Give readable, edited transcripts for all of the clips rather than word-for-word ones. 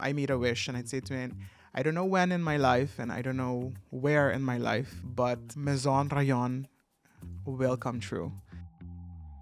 I made a wish and I'd say to him, I don't know when in my life and I don't know where in my life, but Maison Ryon will come true.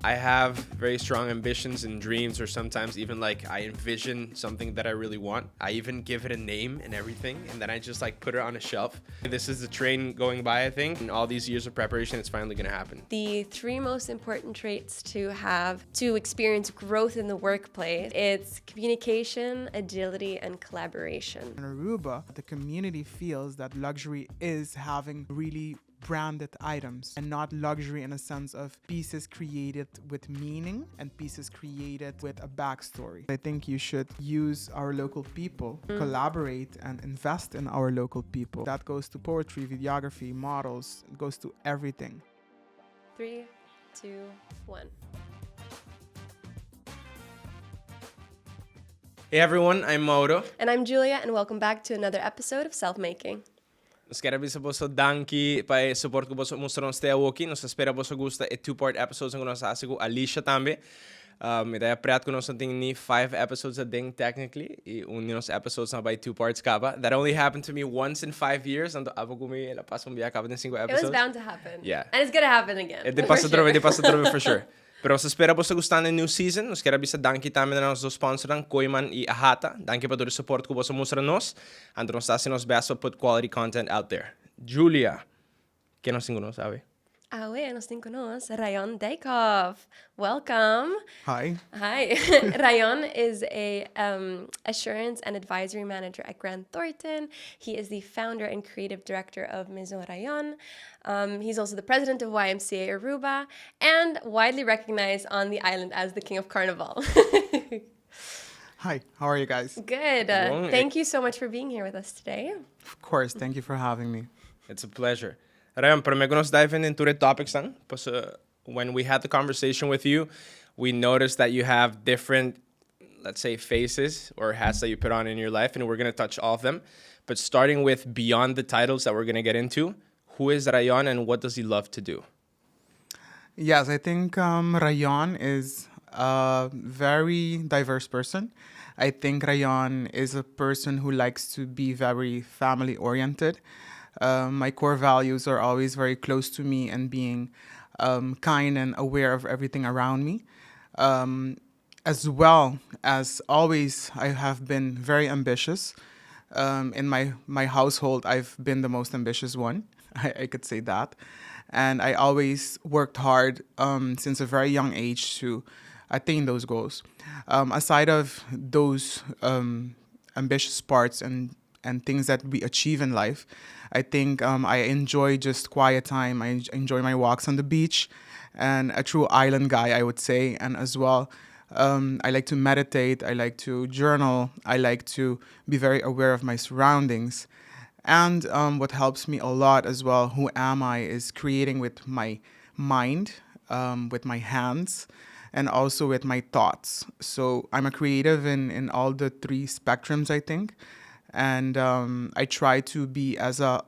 I have very strong ambitions and dreams, or sometimes even like I envision something that I really want. I even give it a name and everything, and then I just like put it on a shelf. This is the train going by, I think. And all these years of preparation, it's finally gonna happen. The three most important traits to have to experience growth in the workplace, it's communication, agility, and collaboration. In Aruba, the community feels that luxury is having really branded items and not luxury in a sense of pieces created with meaning and pieces created with a backstory. I think you should use our local people, collaborate and invest in our local people. That goes to poetry, videography, models, it goes to everything. 3, 2, 1. Hey everyone, I'm Mauro. And I'm Julia, and welcome back to another episode of Self-Making. Nós queremos po sa danki para support ko po sa mostrar stay awoki. Nós espera po sa gusta e two-part episodes ang nós asigo Alicia tambe. Ida prat ko nós something ni 5 episodes a ding technically. E nos episodes na by 2 parts kaba. That only happened to me once in 5 years. Ando abo gumi la pas biya kaba din 5 episodes. It was bound to happen. Yeah. And it's gonna happen again. De passa trove for sure. Pero sa espera po sa gustan ng new season, nos quero bisa danki tamen na nosso sponsor ng Koiman e Ahata. Danki pa do support ko po sa musra nos. Ando nos tá nos best to put quality content out there. Julia, que nos singo nos sabe? Nos tinkonos, Ryon Dijkhoff. Welcome. Hi. Hi. Rayon is a assurance and advisory manager at Grant Thornton. He is the founder and creative director of Maison Ryon. He's also the president of YMCA Aruba and widely recognized on the island as the king of Carnaval. Hi, how are you guys? Good. Thank you so much for being here with us today. Of course, thank you for having me. It's a pleasure. Rayon, pero me nos dive into the topics then. When we had the conversation with you, we noticed that you have different, let's say, faces or hats that you put on in your life, and we're going to touch all of them. But starting with beyond the titles that we're going to get into, who is Rayon and what does he love to do? Yes, I think Rayon is a very diverse person. I think Rayon is a person who likes to be very family-oriented. My core values are always very close to me and being kind and aware of everything around me. As well as always, I have been very ambitious. In my household, I've been the most ambitious one. I could say that. And I always worked hard since a very young age to attain those goals. Aside of those ambitious parts and things that we achieve in life, I think I enjoy just quiet time. I enjoy my walks on the beach, and a true island guy, I would say. And as well, I like to meditate. I like to journal. I like to be very aware of my surroundings. And what helps me a lot as well, who am I, is creating with my mind, with my hands, and also with my thoughts. So I'm a creative in all the 3 spectrums, I think. And I try to be as a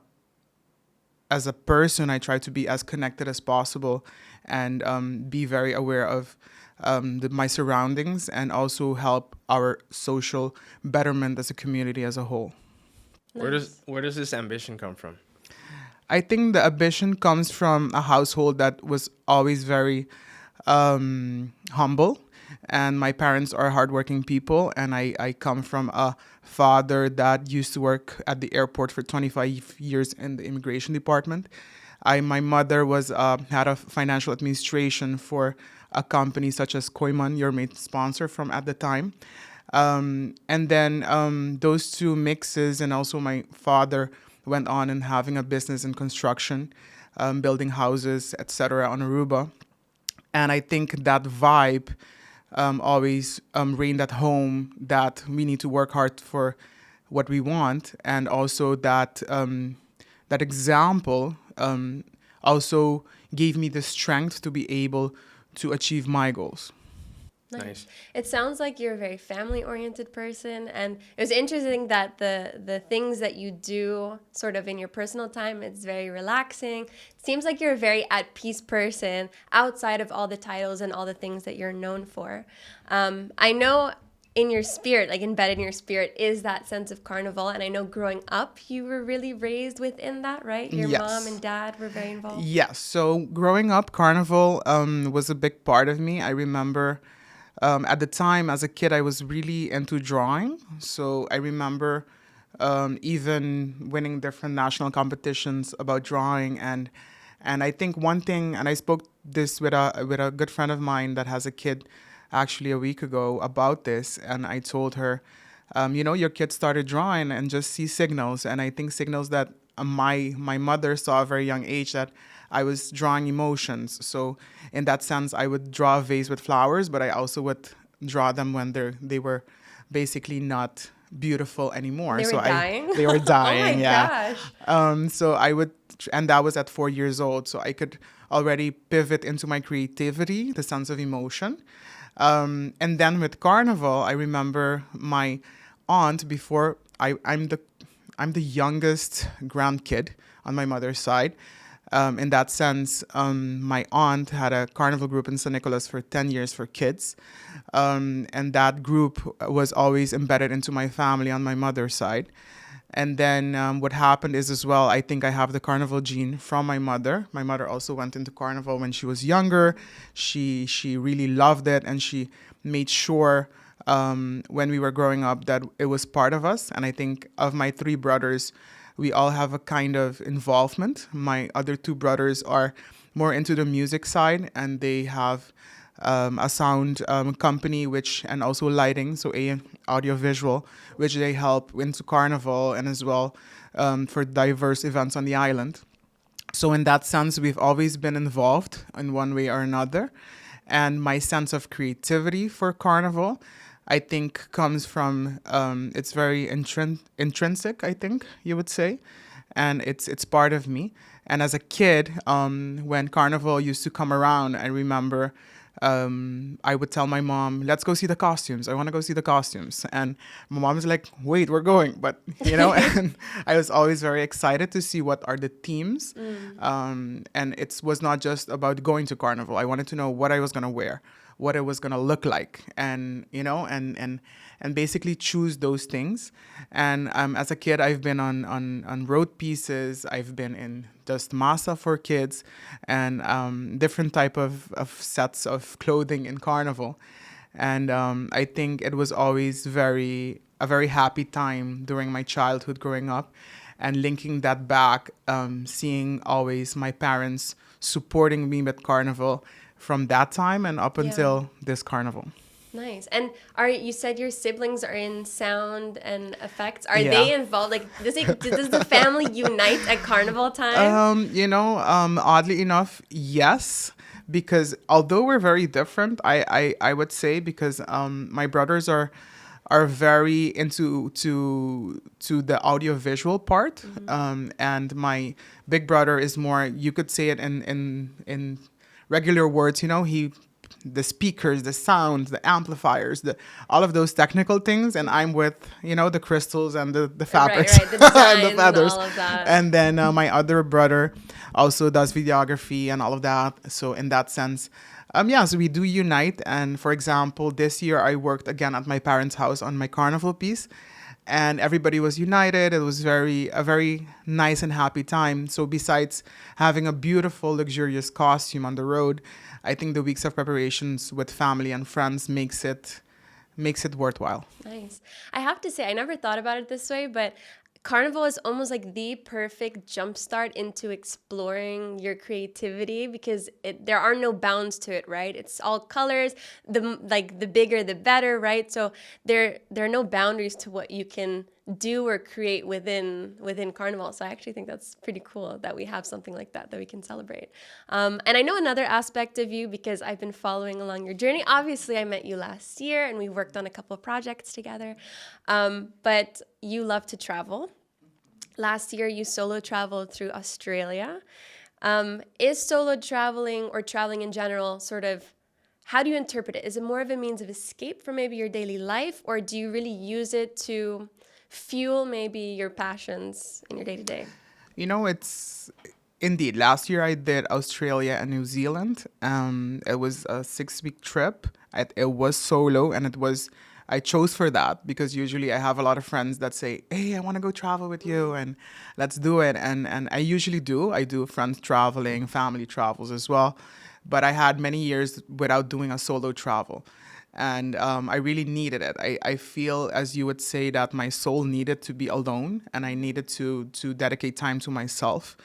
person, I try to be as connected as possible and be very aware of my surroundings and also help our social betterment as a community as a whole. Nice. Where does this ambition come from? I think the ambition comes from a household that was always very humble. And my parents are hardworking people, and I come from a father that used to work at the airport for 25 years in the immigration department. My mother was head of financial administration for a company such as Koiman, your main sponsor from at the time. And then those 2 mixes, and also my father went on and having a business in construction, building houses, etc. on Aruba. And I think that vibe always reigned at home, that we need to work hard for what we want, and also that that example also gave me the strength to be able to achieve my goals. Nice. It sounds like you're a very family-oriented person, and it was interesting that the things that you do sort of in your personal time, it's very relaxing. It seems like you're a very at-peace person outside of all the titles and all the things that you're known for. I know in your spirit, like embedded in your spirit, is that sense of carnival. And I know growing up, you were really raised within that, right? Your mom Yes. and dad were very involved. Yes. So growing up, carnival was a big part of me. I remember at the time as a kid, I was really into drawing. So I remember even winning different national competitions about drawing. And I think one thing, and I spoke this with a good friend of mine that has a kid actually a week ago about this, and I told her, your kid started drawing and just see signals, and I think signals that my mother saw at a very young age that I was drawing emotions. So in that sense, I would draw a vase with flowers, but I also would draw them when they were basically not beautiful anymore. They were dying? They were Oh my dying, yeah. gosh. So I would, and that was at 4 years old. So I could already pivot into my creativity, the sense of emotion. And then with carnival, I remember my aunt before I'm the youngest grandkid on my mother's side. In that sense, my aunt had a carnival group in St. Nicholas for 10 years for kids. And that group was always embedded into my family on my mother's side. And then what happened is as well, I think I have the carnival gene from my mother. My mother also went into carnival when she was younger. She really loved it, and she made sure when we were growing up that it was part of us. And I think of my three brothers, we all have a kind of involvement. My other two brothers are more into the music side, and they have a sound company, and also lighting, so audio visual, which they help into carnival and as well for diverse events on the island. So in that sense, we've always been involved in one way or another. And my sense of creativity for carnival, I think, comes from it's very intrinsic, I think you would say, and it's part of me. And as a kid, when carnival used to come around, I remember I would tell my mom, "Let's go see the costumes. I want to go see the costumes." And my mom was like, "Wait, we're going." But and I was always very excited to see what are the themes. And it was not just about going to carnival. I wanted to know what I was gonna wear, what it was gonna look like, and and basically choose those things. And as a kid, I've been on road pieces. I've been in just masa for kids, and different type of sets of clothing in carnival. And I think it was always a very happy time during my childhood growing up, and linking that back, seeing always my parents supporting me with carnival from that time and up until this carnival. Nice. And you said your siblings are in sound and effects. Are Yeah. they involved? Like, does the family unite at carnival time? Oddly enough, yes. Because although we're very different, I would say, because my brothers are very into to the audiovisual part, and my big brother is more, you could say it in regular words, the speakers, the sounds, the amplifiers, all of those technical things, and I'm with the crystals and the fabrics, right, the designs and the feathers, and all of that. and then my other brother also does videography and all of that. So in that sense, so we do unite. And for example, this year I worked again at my parents' house on my carnival piece, and everybody was united. It was a very nice and happy time. So besides having a beautiful, luxurious costume on the road, I think the weeks of preparations with family and friends makes it worthwhile. Nice. I have to say, I never thought about it this way, but carnival is almost like the perfect jumpstart into exploring your creativity, because there are no bounds to it, right? It's all colors. The bigger the better, right? So there are no boundaries to what you can do or create within carnival. So I actually think that's pretty cool that we have something like that we can celebrate. And I know another aspect of you, because I've been following along your journey. Obviously, I met you last year and we worked on a couple of projects together. But you love to travel. Last year, you solo traveled through Australia. Is solo traveling, or traveling in general, sort of, how do you interpret it? Is it more of a means of escape from maybe your daily life, or do you really use it to fuel maybe your passions in your day-to-day? It's indeed, last year I did Australia and New Zealand. It was a 6-week trip. It was solo, and it was I chose for that because usually I have a lot of friends that say, "Hey, I want to go travel with you and let's do it." And I usually do. I do friends traveling, family travels as well. But I had many years without doing a solo travel. And I really needed it. I feel, as you would say, that my soul needed to be alone and I needed to dedicate time to myself.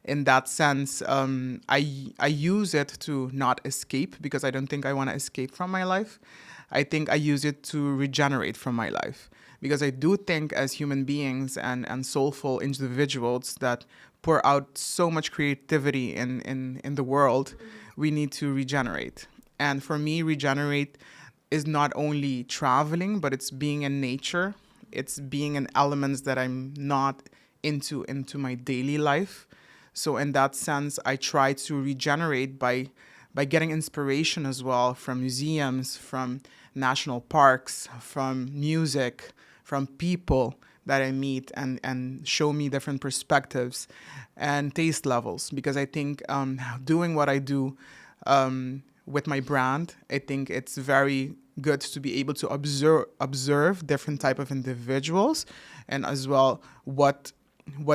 In that sense, I use it to not escape because I don't think I want to escape from my life. I think I use it to regenerate from my life because I do think as human beings and soulful individuals that pour out so much creativity in the world, we need to regenerate. And for me, regenerate is not only traveling, but it's being in nature. It's being in elements that I'm not into my daily life. So in that sense, I try to regenerate by getting inspiration as well from museums, from national parks, from music, from people that I meet and show me different perspectives and taste levels. Because I think doing what I do with my brand, I think it's very good to be able to observe different type of individuals and as well what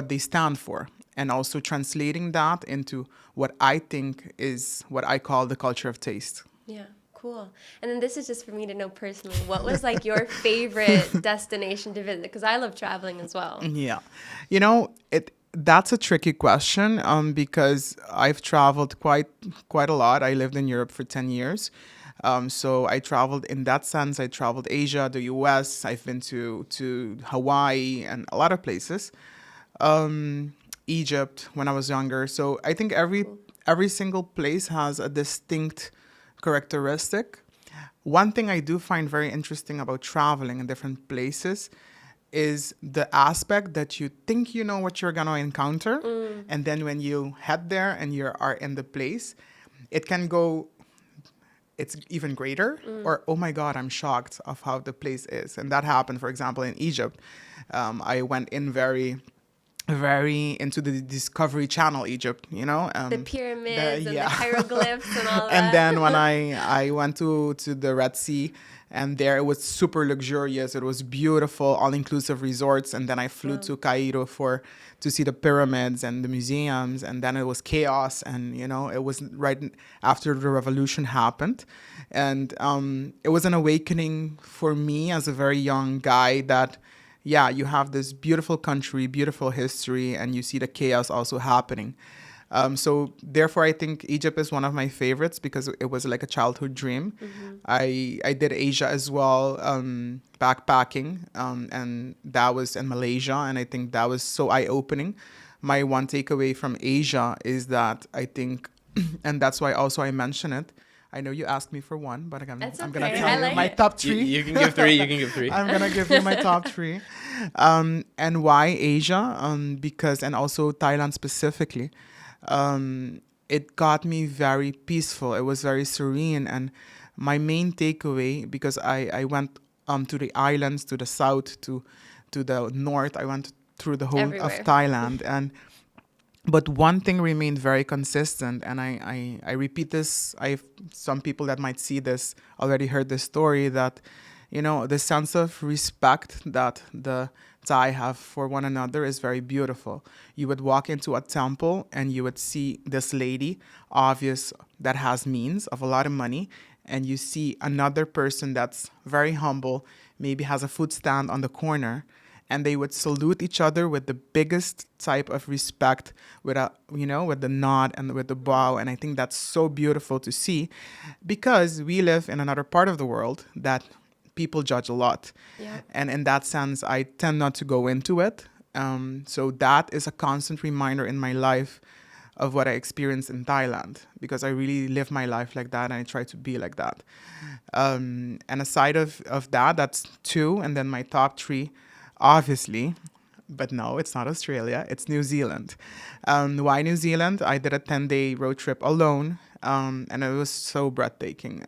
they stand for, and also translating that into what I think is what I call the culture of taste. Yeah, cool. And then this is just for me to know personally, what was like your favorite destination to visit? Because I love traveling as well. Yeah, that's a tricky question because I've traveled quite a lot. I lived in Europe for 10 years. So I traveled in that sense. I traveled Asia, the US. I've been to Hawaii and a lot of places. Egypt when I was younger. So I think every single place has a distinct characteristic. One thing I do find very interesting about traveling in different places is the aspect that you think you know what you're gonna encounter, and then when you head there and you are in the place, it can go. It's even greater, or oh my God, I'm shocked of how the place is, and that happened, for example, in Egypt. I went in very into the Discovery Channel Egypt, The pyramids and yeah. the hieroglyphs and all that. And then when I went to the Red Sea, and there it was super luxurious. It was beautiful, all-inclusive resorts. And then I flew to Cairo to see the pyramids and the museums. And then it was chaos. And, it was right after the revolution happened. And it was an awakening for me as a very young guy that, yeah, you have this beautiful country, beautiful history, and you see the chaos also happening. So therefore, I think Egypt is one of my favorites because it was like a childhood dream. I did Asia as well, backpacking, and that was in Malaysia, and I think that was so eye-opening. My one takeaway from Asia is that I think, and that's why also I mention it. I know you asked me for one, but I'm That's gonna okay. tell I you like my it. top three. You can give three. You can give three. I'm gonna give you my top three, and why Asia? Because and also Thailand specifically. It got me very peaceful. It was very serene, and my main takeaway, because I went to the islands, to the south, to the north. I went through the whole Everywhere. of Thailand, but one thing remained very consistent, and I repeat this. Some people that might see this already heard this story, that the sense of respect that the Thai have for one another is very beautiful. You would walk into a temple and you would see this lady, obvious, that has means of a lot of money, and you see another person that's very humble, maybe has a food stand on the corner, and they would salute each other with the biggest type of respect, with the nod and with the bow. And I think that's so beautiful to see, because we live in another part of the world that people judge a lot. Yeah. And in that sense, I tend not to go into it. So that is a constant reminder in my life of what I experienced in Thailand, because I really live my life like that and I try to be like that. And aside of that, that's two. And then my top three, obviously, but no, it's not Australia, it's New Zealand. Why New Zealand? I did a 10-day road trip alone, and it was so breathtaking.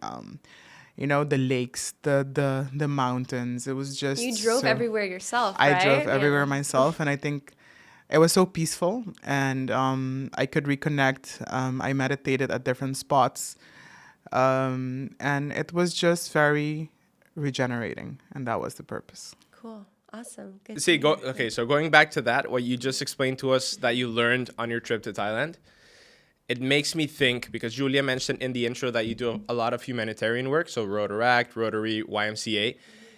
The lakes, the mountains. It was just You drove so, everywhere yourself, I right? drove everywhere Yeah. myself, and I think it was so peaceful, and I could reconnect. I meditated at different spots, and it was just very regenerating, and that was the purpose. Cool. Awesome. Good. See, so going back to that, what you just explained to us that you learned on your trip to Thailand, it makes me think, because Julia mentioned in the intro that you do a lot of humanitarian work, so Rotaract, Rotary, YMCA.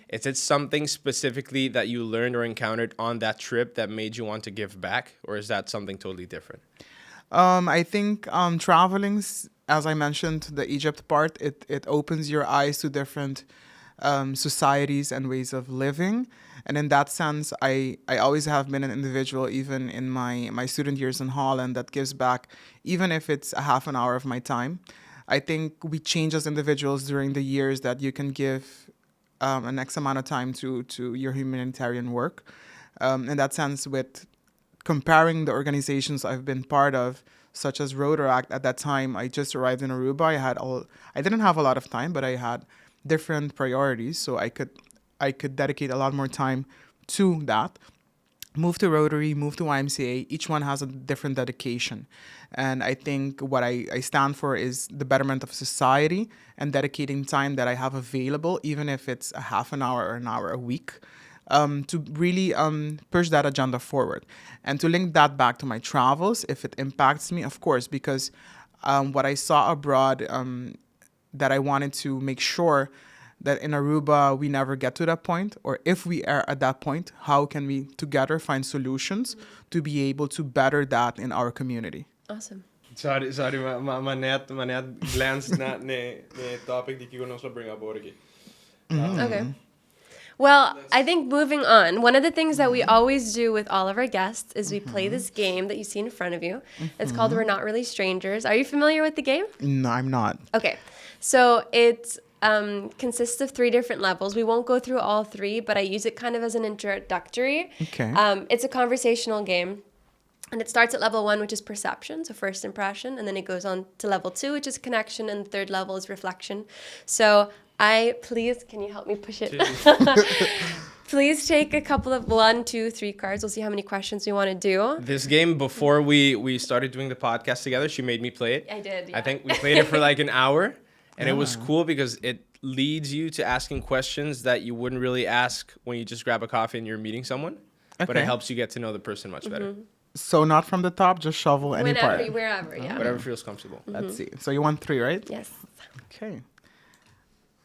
Is it something specifically that you learned or encountered on that trip that made you want to give back, or is that something totally different? I think traveling, as I mentioned, the Egypt part, it opens your eyes to different societies and ways of living. And in that sense, I always have been an individual, even in my student years in Holland, that gives back, even if it's a half an hour of my time. I think we change as individuals during the years that you can give an X amount of time to your humanitarian work. In that sense, with comparing the organizations I've been part of, such as Rotaract, at that time, I just arrived in Aruba. I didn't have a lot of time, but I had different priorities, so I could dedicate a lot more time to that. Move to Rotary, move to YMCA, each one has a different dedication. And I think what I stand for is the betterment of society and dedicating time that I have available, even if it's a half an hour or an hour a week, to really push that agenda forward. And to link that back to my travels, if it impacts me, of course, because what I saw abroad, that I wanted to make sure that in Aruba we never get to that point, or if we are at that point, how can we together find solutions to be able to better that in our community? Awesome. Sorry, maar net glanced na ne topic die ik nog zal bring up hoor. Okay. Well, I think moving on, one of the things that we always do with all of our guests is we play this game that you see in front of you. It's called We're Not Really Strangers. Are you familiar with the game? No, I'm not. Okay. So it consists of 3 different levels. We won't go through all 3, but I use it kind of as an introductory. Okay. It's a conversational game. And it starts at level 1, which is perception, so first impression. And then it goes on to level 2, which is connection. And the 3rd level is reflection. So can you help me push it? Please take a couple of 1, 2, 3 cards. We'll see how many questions we want to do. This game, before we started doing the podcast together, she made me play it. I did, yeah. I think we played it for like an hour. And it was cool because it leads you to asking questions that you wouldn't really ask when you just grab a coffee and you're meeting someone. Okay. But it helps you get to know the person much better. So not from the top, just shovel any part. Wherever, yeah. Whatever feels comfortable. Let's see. So you want 3, right? Yes. Okay.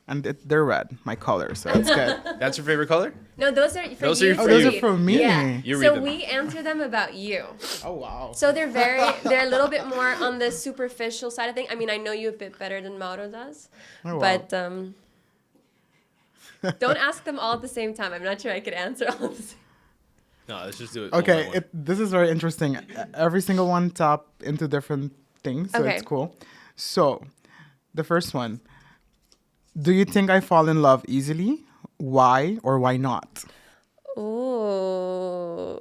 And they're red, my color, so that's good. That's your favorite color? No, those are for Those you. are for those you. are for me. Yeah. You read So them. we answer them about you. Oh, wow. So they're a little bit more on the superficial side of things. I mean, I know you a bit better than Mauro does, Oh, wow. but don't ask them all at the same time. I'm not sure I could answer all at the same. No, let's just do it. one by Okay, one. this is very interesting. Every single one tap into different things, so Okay. it's cool. So, the first one. Do you think I fall in love easily? Why or why not? Ooh.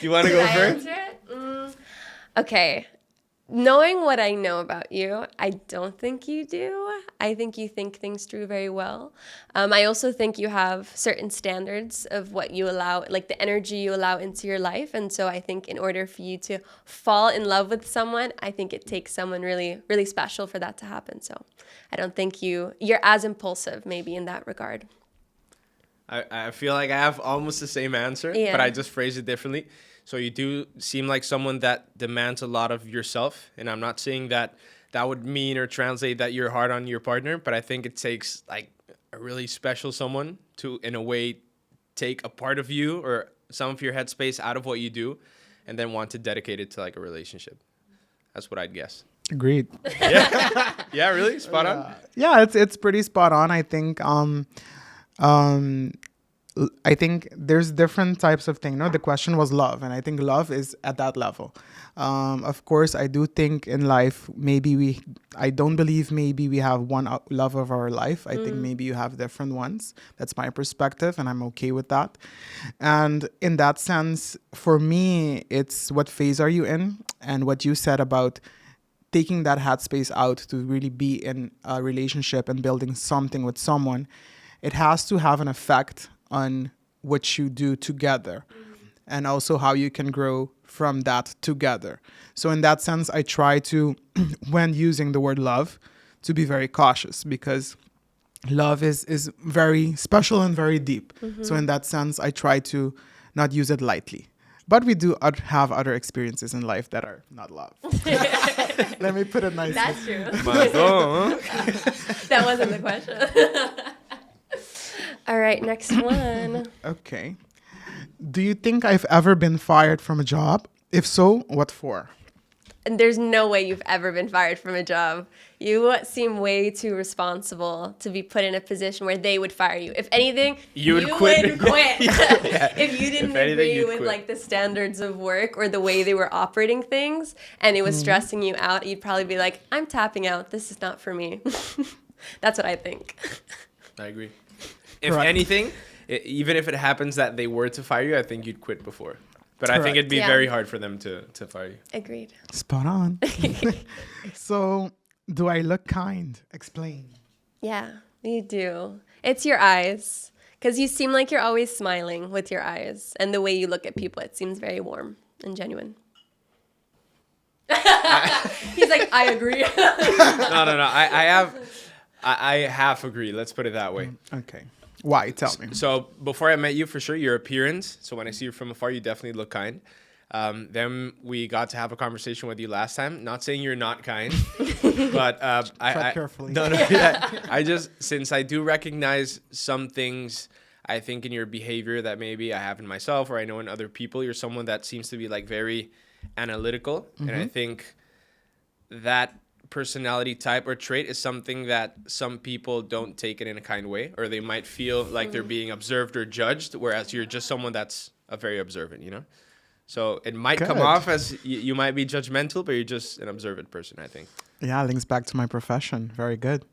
You want to go Did I first? answer it? Okay. Knowing what I know about you, I don't think you do. I think you think things through very well. I also think you have certain standards of what you allow, like the energy you allow into your life. And so I think in order for you to fall in love with someone, I think it takes someone really, really special for that to happen. So I don't think you're as impulsive maybe in that regard. I feel like I have almost the same answer, Yeah. but I just phrase it differently. So you do seem like someone that demands a lot of yourself. And I'm not saying that would mean or translate that you're hard on your partner, but I think it takes like a really special someone to, in a way, take a part of you or some of your headspace out of what you do and then want to dedicate it to like a relationship. That's what I'd guess. Agreed. Yeah, really? Spot on? Yeah, it's pretty spot on. I think there's different types of things. No, the question was love, and I think love is at that level. Of course, I do think in life, I don't believe maybe we have one love of our life. I think maybe you have different ones. That's my perspective, and I'm okay with that. And in that sense, for me, it's what phase are you in, and what you said about taking that headspace out to really be in a relationship and building something with someone. It has to have an effect on what you do together and also how you can grow from that together. So in that sense, I try to, when using the word love, to be very cautious because love is very special and very deep. So in that sense, I try to not use it lightly. But we do have other experiences in life that are not love. Let me put it nicely. That's true. Maison. That wasn't the question. All right, next one. Okay. Do you think I've ever been fired from a job? If so, what for? And there's no way you've ever been fired from a job. You seem way too responsible to be put in a position where they would fire you. If anything, You would quit. would quit. Yeah. If you didn't If anything, agree you'd with quit. like the standards of work or the way they were operating things and it was stressing you out, you'd probably be like, I'm tapping out. This is not for me. That's what I think. I agree. If Correct. anything, even if it happens that they were to fire you, I think you'd quit before. But I think Correct. it'd be Yeah. very hard for them to fire you. Agreed. Spot on. So, do I look kind? Explain. Yeah, you do. It's your eyes. Because you seem like you're always smiling with your eyes. And the way you look at people, it seems very warm and genuine. He's like, I agree. No. I half agree. Let's put it that way. Okay. Why? Tell me. So before I met you, for sure, your appearance. So when I see you from afar, you definitely look kind. Then we got to have a conversation with you last time. Not saying you're not kind, but Tread carefully. No, yeah. I just, since I do recognize some things, I think in your behavior that maybe I have in myself or I know in other people, you're someone that seems to be like very analytical, and I think that personality type or trait is something that some people don't take it in a kind way, or they might feel like they're being observed or judged, whereas you're just someone that's very observant, you know? So it might come Good. off as you might be judgmental, but you're just an observant person, I think. Yeah, links back to my profession. Very good.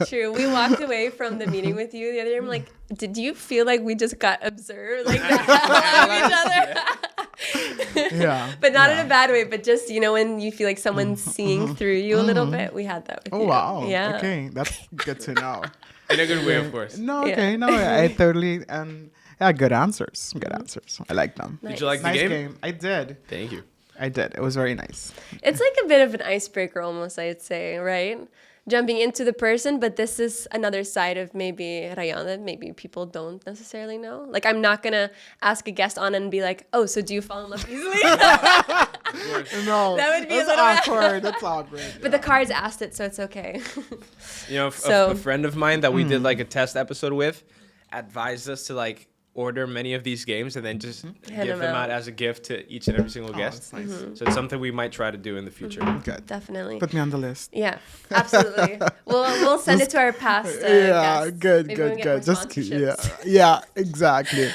True. We walked away from the meeting with you the other day. I'm like, did you feel like we just got observed like that of each other? Yeah. But not yeah. in a bad way, but just, when you feel like someone's seeing through you a little bit, we had that with Oh, you. wow. Yeah. Okay. That's good to know. In a good way, of course. No, Yeah. okay. No, I totally, and yeah, good answers. Good answers. I like them. Nice. Did you like the Nice game? game. I did. Thank you. I did. It was very nice. It's like a bit of an icebreaker almost, I'd say, right? Jumping into the person, but this is another side of maybe Rayon that maybe people don't necessarily know. Like, I'm not going to ask a guest on and be like, oh, so do you fall in love easily? No, That would be a that's little- awkward. That's awkward. But the cards asked it, so it's okay. You know, So- a friend of mine that we did like a test episode with advised us to like order many of these games and then just Hand give them them out. out as a gift to each and every single Oh, guest. that's nice. So it's something we might try to do in the future. Good. Definitely. Put me on the list. Yeah, absolutely. We'll send it to our past Yeah, guests. good, Maybe we'll good, get more good. Just sponsorships. yeah, exactly.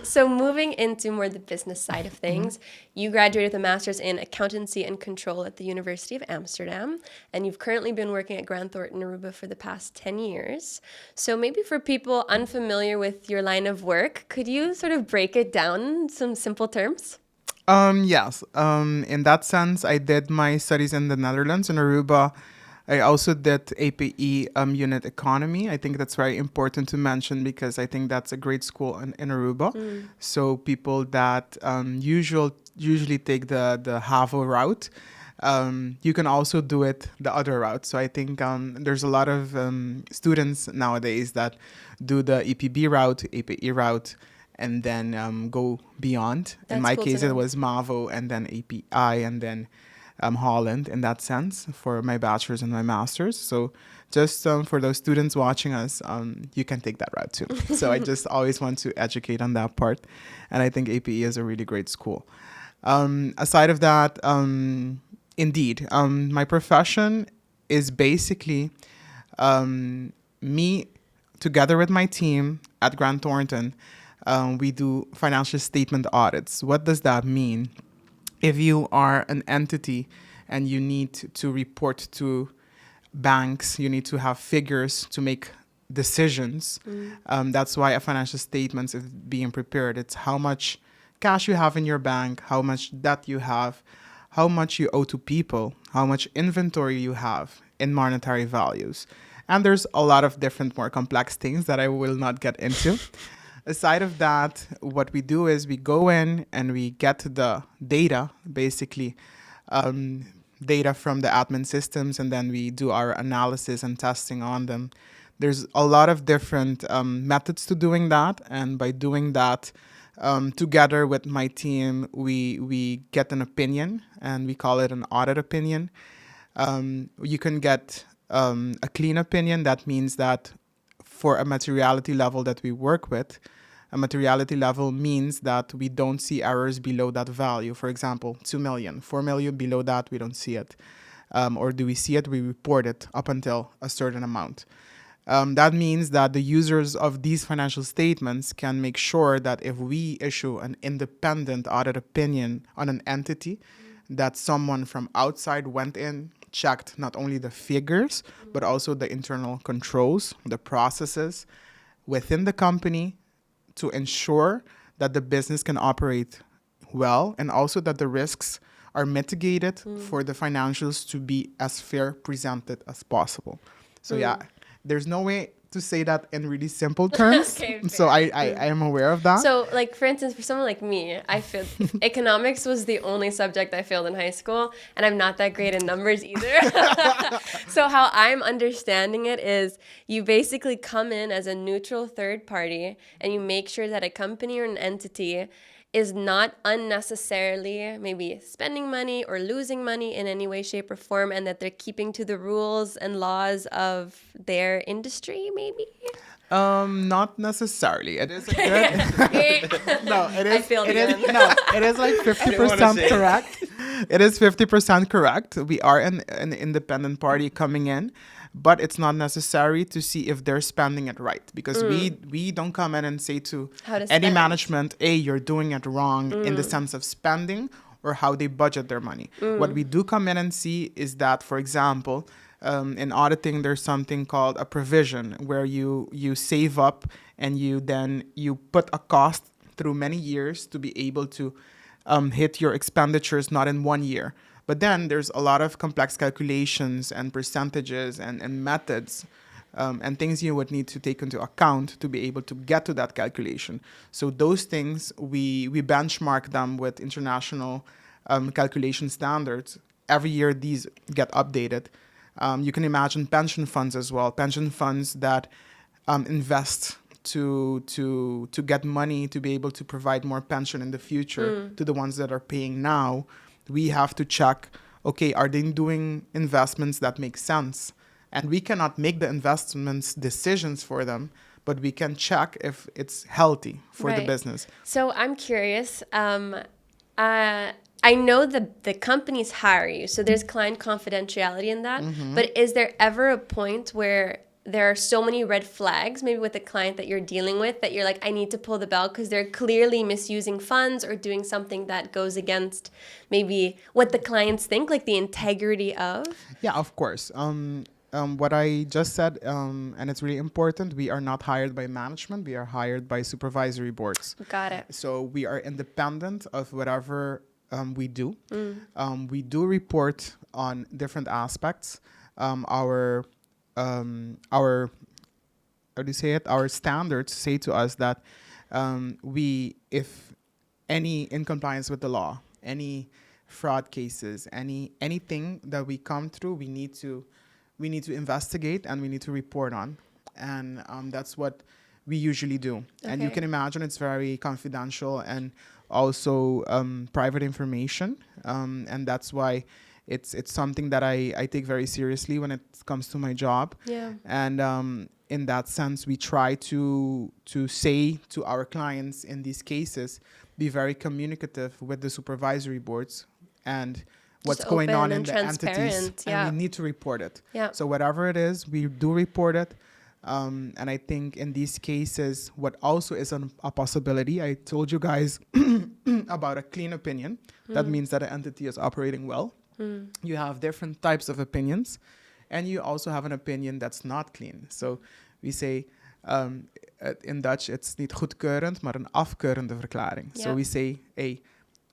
So moving into more the business side of things, you graduated with a master's in accountancy and control at the University of Amsterdam, and you've currently been working at Grant Thornton, Aruba for the past 10 years. So maybe for people unfamiliar with your line of work, could you sort of break it down in some simple terms? Yes. In that sense, I did my studies in the Netherlands, in Aruba. I also did APE unit economy. I think that's very important to mention because I think that's a great school in Aruba. So people that usually take the HAVO route, you can also do it the other route. So I think there's a lot of students nowadays that do the EPB route, APE route, and then go beyond. That's In my cool to case, it know. was MAVO and then API and then Holland in that sense for my bachelor's and my master's. So just for those students watching us, you can take that route too. So I just always want to educate on that part. And I think APE is a really great school. Aside of that, indeed, my profession is basically me together with my team at Grant Thornton. We do financial statement audits. What does that mean? If you are an entity and you need to report to banks, you need to have figures to make decisions. That's why a financial statement is being prepared. It's how much cash you have in your bank, how much debt you have, how much you owe to people, how much inventory you have in monetary values. And there's a lot of different more complex things that I will not get into. Aside of that, what we do is we go in and we get the data, basically data from the admin systems, and then we do our analysis and testing on them There's a lot of different methods to doing that, and by doing that, together with my team, we get an opinion, and we call it an audit opinion. You can get a clean opinion. That means that for a materiality level that we work with, a materiality level means that we don't see errors below that value. For example, 2 million, 4 million below that, we don't see it. Or do we see it? We report it up until a certain amount. That means that the users of these financial statements can make sure that if we issue an independent audit opinion on an entity, that someone from outside went in, checked not only the figures, but also the internal controls, the processes within the company to ensure that the business can operate well, and also that the risks are mitigated for the financials to be as fair presented as possible. So yeah, there's no way to say that in really simple terms. Okay, So fair. I am aware of that. So, like, for instance, for someone like me, I feel economics was the only subject I failed in high school, and I'm not that great in numbers either. So, how I'm understanding it is you basically come in as a neutral third party, and you make sure that a company or an entity is not unnecessarily maybe spending money or losing money in any way, shape, or form, and that they're keeping to the rules and laws of their industry, maybe? Not necessarily. It is a good. No, it is. I failed It is again. no. It is like didn't wanna 50% say it. correct. It is 50% correct. We are an independent party coming in, but it's not necessary to see if they're spending it right, because we don't come in and say to How to any spend. management, hey, you're doing it wrong in the sense of spending or how they budget their money. What we do come in and see is that, for example, in auditing, there's something called a provision where you save up and you put a cost through many years to be able to hit your expenditures not in 1 year. But then there's a lot of complex calculations and percentages and methods and things you would need to take into account to be able to get to that calculation. So those things, we benchmark them with international calculation standards. Every year these get updated. You can imagine pension funds as well. Pension funds that invest to get money to be able to provide more pension in the future to the ones that are paying now. We have to check, okay, are they doing investments that make sense? And we cannot make the investments decisions for them, but we can check if it's healthy for the Right. business. So I'm curious. I know the companies hire you, so there's client confidentiality in that. But is there ever a point where there are so many red flags, maybe with the client that you're dealing with, that you're like, I need to pull the bell because they're clearly misusing funds or doing something that goes against maybe what the clients think, like the integrity of? Yeah, of course. What I just said, and it's really important, we are not hired by management, we are hired by supervisory boards. Got it. So we are independent of whatever we do. We do report on different aspects. Our how do you say it? Our standards say to us that if any incompliance with the law, any fraud cases, anything that we come through, we need to investigate and we need to report on, and that's what we usually do. And you Okay. can imagine it's very confidential and also private information, and that's why it's something that I take very seriously when it comes to my job. Yeah. And in that sense, we try to say to our clients in these cases, be very communicative with the supervisory boards and what's Just going open on in and the entities, transparent, yeah. and we need to report it. Yeah. So whatever it is, we do report it. And I think in these cases, what also is a possibility, I told you guys about a clean opinion. That means that an entity is operating well. You have different types of opinions, and you also have an opinion that's not clean. So we say, in Dutch, it's niet goedkeurend, maar een afkeurende verklaring. So Yeah. we say, hey,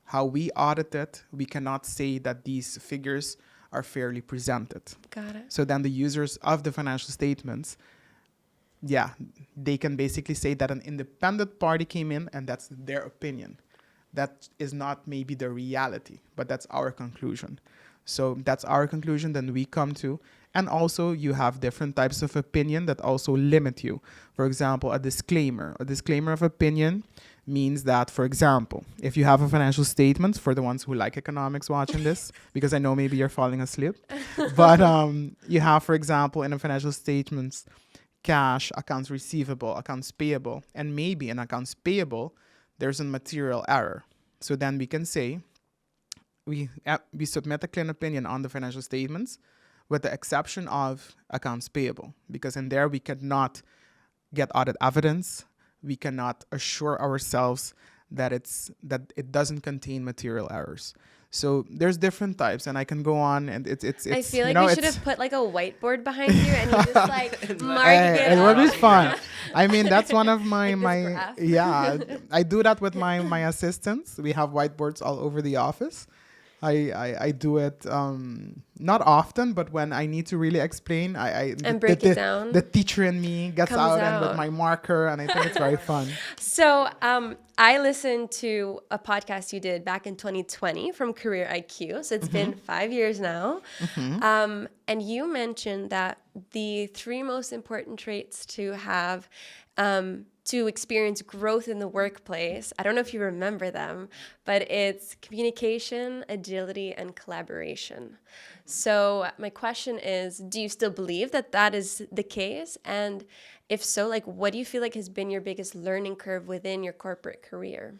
how we audit it, we cannot say that these figures are fairly presented. Got it. So then the users of the financial statements, yeah, they can basically say that an independent party came in and that's their opinion. That is not maybe the reality, but that's our conclusion. So that's our conclusion, then we come to, And also you have different types of opinion that also limit you. For example, a disclaimer. A disclaimer of opinion means that, for example, if you have a financial statement, for the ones who like economics watching this, because I know maybe you're falling asleep, but you have, for example, in a financial statements, cash, accounts receivable, accounts payable, and maybe in accounts payable, there's a material error. So then we can say, we submit a clean opinion on the financial statements, with the exception of accounts payable, because in there we cannot get audit evidence, we cannot assure ourselves that it doesn't contain material errors. So there's different types, and I can go on, and it's I feel you like know, we should it's have put like a whiteboard behind you and you just like mark it would be out. fun. I mean, that's one of my Like this my graph. yeah. I do that with my assistants. We have whiteboards all over the office. I do it not often, but when I need to really explain, And break it down. The teacher in me gets Comes out and with out. my marker, and I think it's very fun. So I listened to a podcast you did back in 2020 from Career IQ. So it's been 5 years now. And you mentioned that the 3 most important traits to have to experience growth in the workplace, I don't know if you remember them, but it's communication, agility, and collaboration. So my question is, do you still believe that that is the case? And if so, like, what do you feel like has been your biggest learning curve within your corporate career?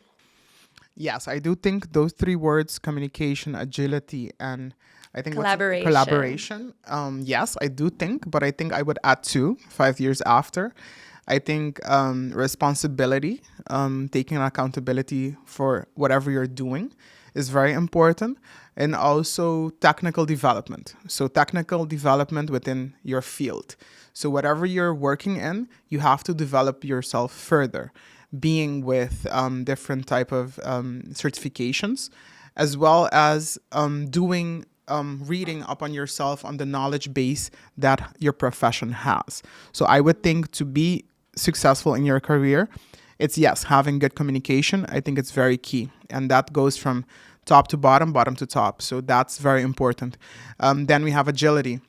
Yes, I do think those 3 words: communication, agility, and I think Collaboration. Collaboration. Yes, I do think, but I think I would add 2, 5 years after. I think responsibility, taking accountability for whatever you're doing is very important. And also technical development. So technical development within your field. So whatever you're working in, you have to develop yourself further, being with different type of certifications, as well as doing reading up on yourself on the knowledge base that your profession has. So I would think to be successful in your career, it's having good communication. I think it's very key, and that goes from top to bottom, bottom to top. So that's very important. Then we have agility.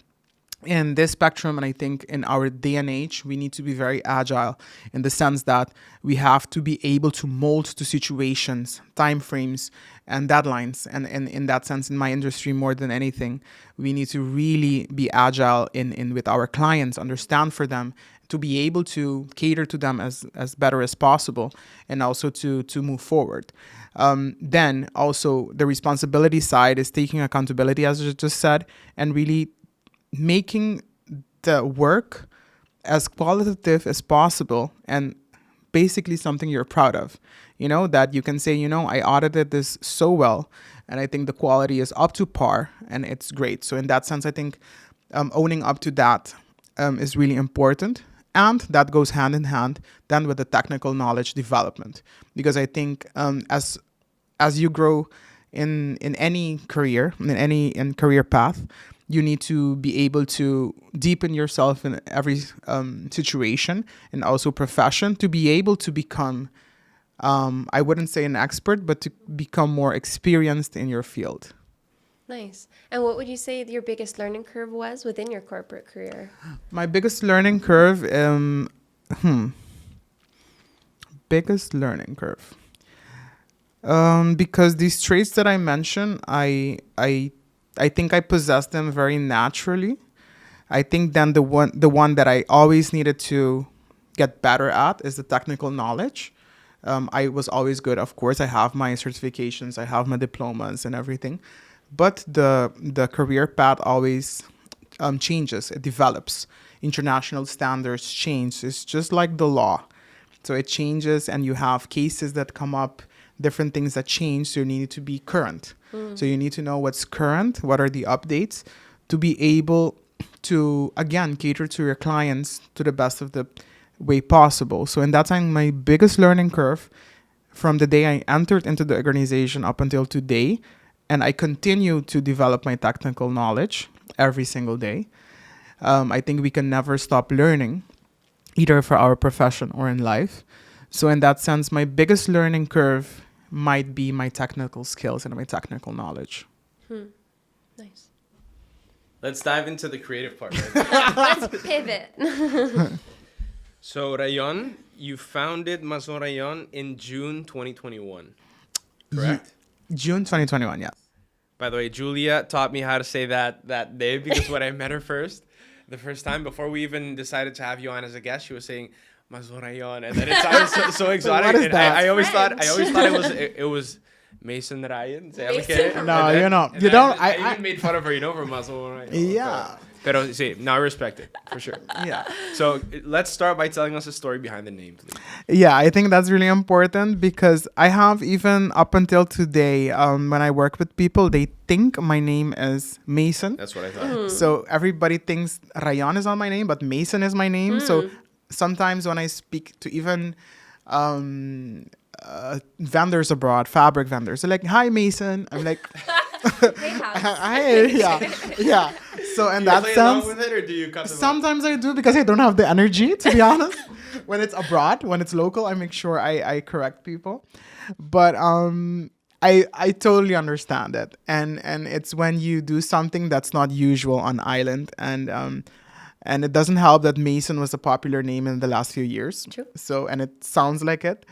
In this spectrum, and I think in our day and age, we need to be very agile in the sense that we have to be able to mold to situations, timeframes, and deadlines. And in that sense, in my industry, more than anything, we need to really be agile in with our clients, understand for them, to be able to cater to them as better as possible, and also to move forward. Then also the responsibility side is taking accountability, as I just said, and really making the work as qualitative as possible, and basically something you're proud of, that you can say, I audited this so well, and I think the quality is up to par, and it's great. So in that sense, I think owning up to that is really important. And that goes hand in hand then with the technical knowledge development, because I think as you grow in any career, in career path, you need to be able to deepen yourself in every situation and also profession to be able to become, I wouldn't say an expert, but to become more experienced in your field. Nice. And what would you say your biggest learning curve was within your corporate career? My biggest learning curve, biggest learning curve. Because these traits that I mentioned, I think I possess them very naturally. I think then the one that I always needed to get better at is the technical knowledge. I was always good, of course. I have my certifications, I have my diplomas and everything. But the career path always changes, it develops. International standards change. It's just like the law. So it changes, and you have cases that come up, different things that change, so you need to be current. So you need to know what's current, what are the updates, to be able to, again, cater to your clients to the best of the way possible. So in that time, my biggest learning curve from the day I entered into the organization up until today, and I continue to develop my technical knowledge every single day. I think we can never stop learning, either for our profession or in life. So in that sense, my biggest learning curve might be my technical skills and my technical knowledge. Nice. Let's dive into the creative part. Right? Let's pivot. So, Rayon, you founded Maison Ryon in June 2021, correct? June 2021, yes. By the way, Julia taught me how to say that day because when I met her the first time, before we even decided to have you on as a guest, she was saying Maison Ryon, and then it sounded so exotic. what is And that? I always thought it was Maison Ryon. Maison No, And you know, and you then don't. I even made fun of her, for Maison Ryon. Yeah. Pero sí, now I respect it for sure. Yeah. So let's start by telling us a story behind the name, please. Yeah, I think that's really important because I have even up until today, when I work with people, they think my name is Mason. That's what I thought. So everybody thinks Rayon is not my name, but Mason is my name. So sometimes when I speak to even vendors abroad, fabric vendors, they're like, "Hi, Mason." I'm like, Great house. "Hi, yeah." So in Do you that play along sense, with it, or do you cut them off? sometimes I do because I don't have the energy, to be honest. When it's abroad, when it's local, I make sure I correct people. But I totally understand it, and it's when you do something that's not usual on island, and it doesn't help that Mason was a popular name in the last few years. True. So and it sounds like it,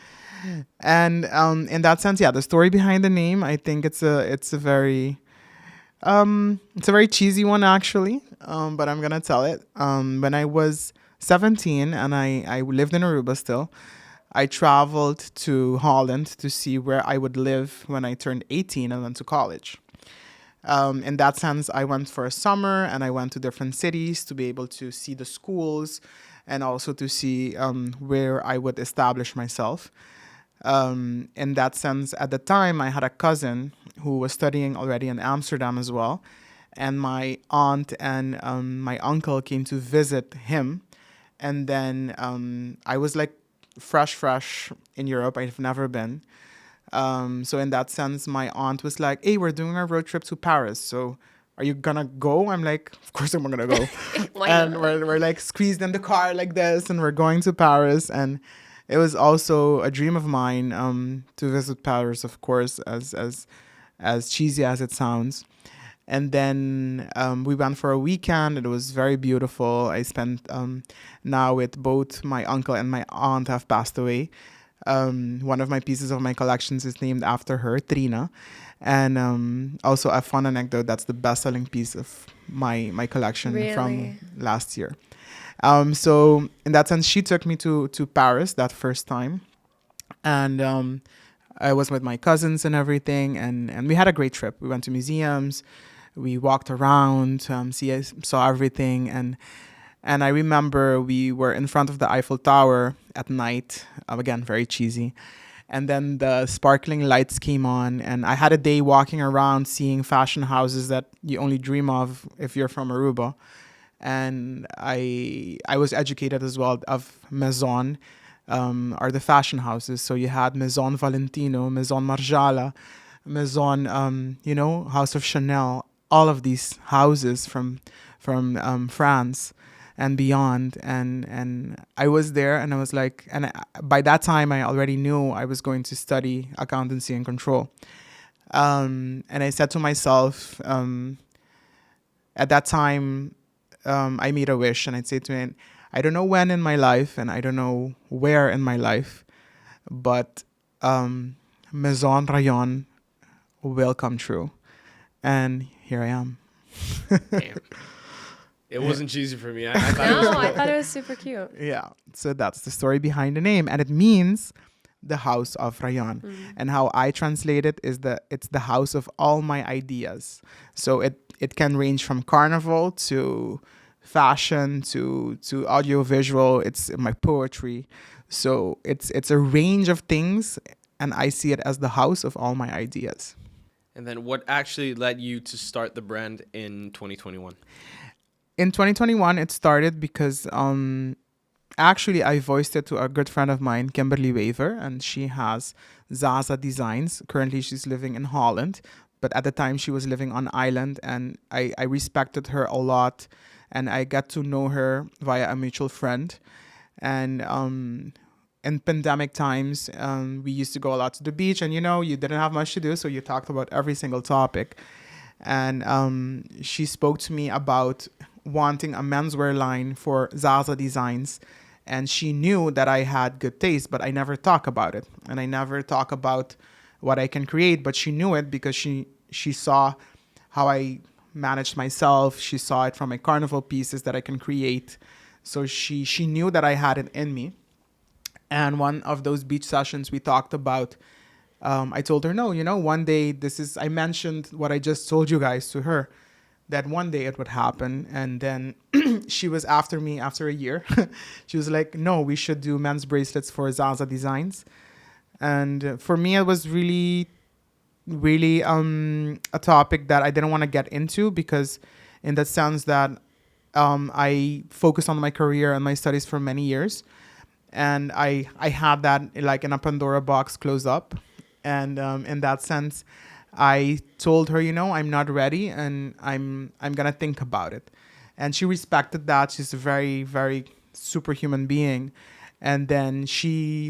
and in that sense, yeah, the story behind the name, I think it's a very cheesy one actually, but I'm gonna tell it. When I was 17 and I lived in Aruba still, I traveled to Holland to see where I would live when I turned 18 and went to college. In that sense, I went for a summer and I went to different cities to be able to see the schools and also to see where I would establish myself. In that sense, at the time, I had a cousin who was studying already in Amsterdam as well. And my aunt and my uncle came to visit him. And then I was like fresh in Europe. I've never been. So in that sense, my aunt was like, "Hey, we're doing a road trip to Paris. So are you gonna go?" I'm like, "Of course I'm gonna go." Why And not? we're like squeezed in the car like this and we're going to Paris. And it was also a dream of mine to visit Paris, of course, as cheesy as it sounds. And then we went for a weekend. It was very beautiful. I spent now with both my uncle and my aunt have passed away. One of my pieces of my collections is named after her, Trina. And also a fun anecdote, that's the best-selling piece of my collection from Really? last year. So in that sense, she took me to Paris that first time. And I was with my cousins and everything. And we had a great trip. We went to museums. We walked around, saw everything. And I remember we were in front of the Eiffel Tower at night. Again, very cheesy. And then the sparkling lights came on. And I had a day walking around seeing fashion houses that you only dream of if you're from Aruba. And I was educated as well of Maison, are the fashion houses. So you had Maison Valentino, Maison Margiela, Maison, House of Chanel, all of these houses from France and beyond. And I was there and I was like, by that time I already knew I was going to study accountancy and control. And I said to myself, at that time, I made a wish and I'd say to him, I don't know when in my life and I don't know where in my life, but Maison Ryon will come true. And here I am. Damn. It wasn't cheesy for me. I thought it was No, cool. I thought it was super cute. Yeah. So that's the story behind the name. And it means the house of Rayon. And how I translate it is it's the house of all my ideas. So it can range from carnival to fashion to audiovisual. It's my poetry. So it's a range of things. And I see it as the house of all my ideas. And then what actually led you to start the brand in 2021? In 2021, it started because actually I voiced it to a good friend of mine, Kimberly Waver, and she has Zaza Designs. Currently, she's living in Holland, but at the time she was living on island, and I respected her a lot, and I got to know her via a mutual friend. And in pandemic times, we used to go a lot to the beach, and you didn't have much to do, so you talked about every single topic. And she spoke to me about wanting a menswear line for Zaza Designs. And she knew that I had good taste, but I never talk about it. And I never talk about what I can create, but she knew it because she saw how I managed myself. She saw it from my carnival pieces that I can create. So she knew that I had it in me. And one of those beach sessions we talked about, I told her, no, one day I mentioned what I just told you guys to her, that one day it would happen. And then she was after me after a year. She was like, no, we should do men's bracelets for Zaza Designs. And for me, it was really, really a topic that I didn't want to get into, because in the sense that I focused on my career and my studies for many years. And I had that like in a Pandora box closed up. And in that sense, I told her, I'm not ready, and I'm going to think about it. And she respected that. She's a very, very superhuman being. And then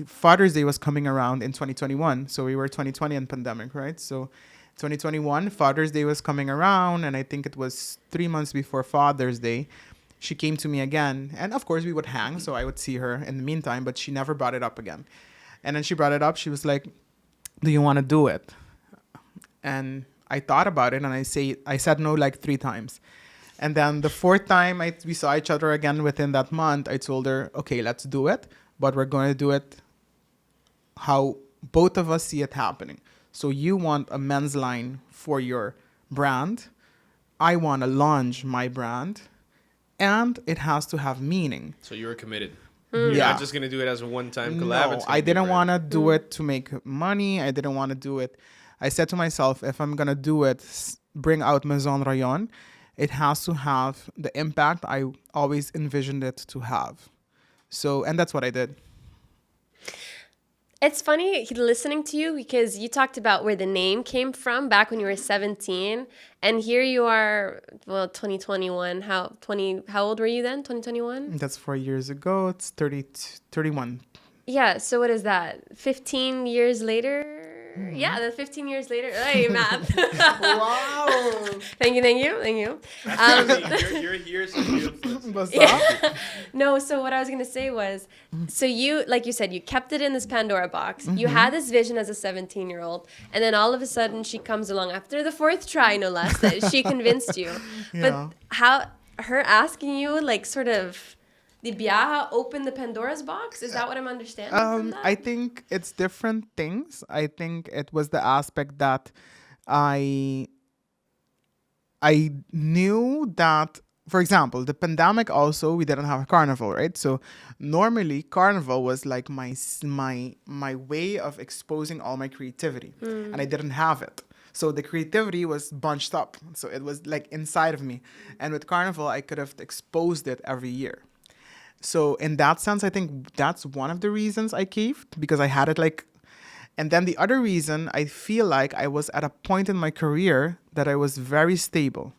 Father's Day was coming around in 2021. So we were 2020 and pandemic, right? So 2021, Father's Day was coming around. And I think it was 3 months before Father's Day. She came to me again. And of course, we would hang. So I would see her in the meantime. But she never brought it up again. And then she brought it up. She was like, do you want to do it? And I thought about it. And I said no like 3 times. And then the 4th time we saw each other again within that month, I told her, okay, let's do it. But we're going to do it how both of us see it happening. So you want a men's line for your brand. I want to launch my brand. And it has to have meaning. So you were committed. Mm. You're not just going to do it as a one-time collab. No, I didn't want to do it to make money. I didn't want to do it. I said to myself, if I'm going to do it, bring out Maison Ryon, it has to have the impact I always envisioned it to have. So, and that's what I did. It's funny listening to you, because you talked about where the name came from back when you were 17. And here you are, 2021. How old were you then? 2021? That's 4 years ago. It's 31. Yeah. So what is that? 15 years later? Mm-hmm. Yeah, then 15 years later. Hey, math. Wow. Thank you. You're here, so you Yeah. No, so what I was going to say was, so you, like you said, you kept it in this Pandora box. Mm-hmm. You had this vision as a 17-year-old. And then all of a sudden she comes along after the 4th try, no less, that she convinced you. Yeah. But how her asking you, like, sort of, the Biaha opened the Pandora's box? Is that what I'm understanding from that? I think it's different things. I think it was the aspect that I knew that, for example, the pandemic also, we didn't have a carnival, right? So normally carnival was like my way of exposing all my creativity. And I didn't have it. So the creativity was bunched up. So it was like inside of me. And with carnival, I could have exposed it every year. So in that sense, I think that's one of the reasons I caved, because I had it like, and then the other reason, I feel like I was at a point in my career that I was very stable.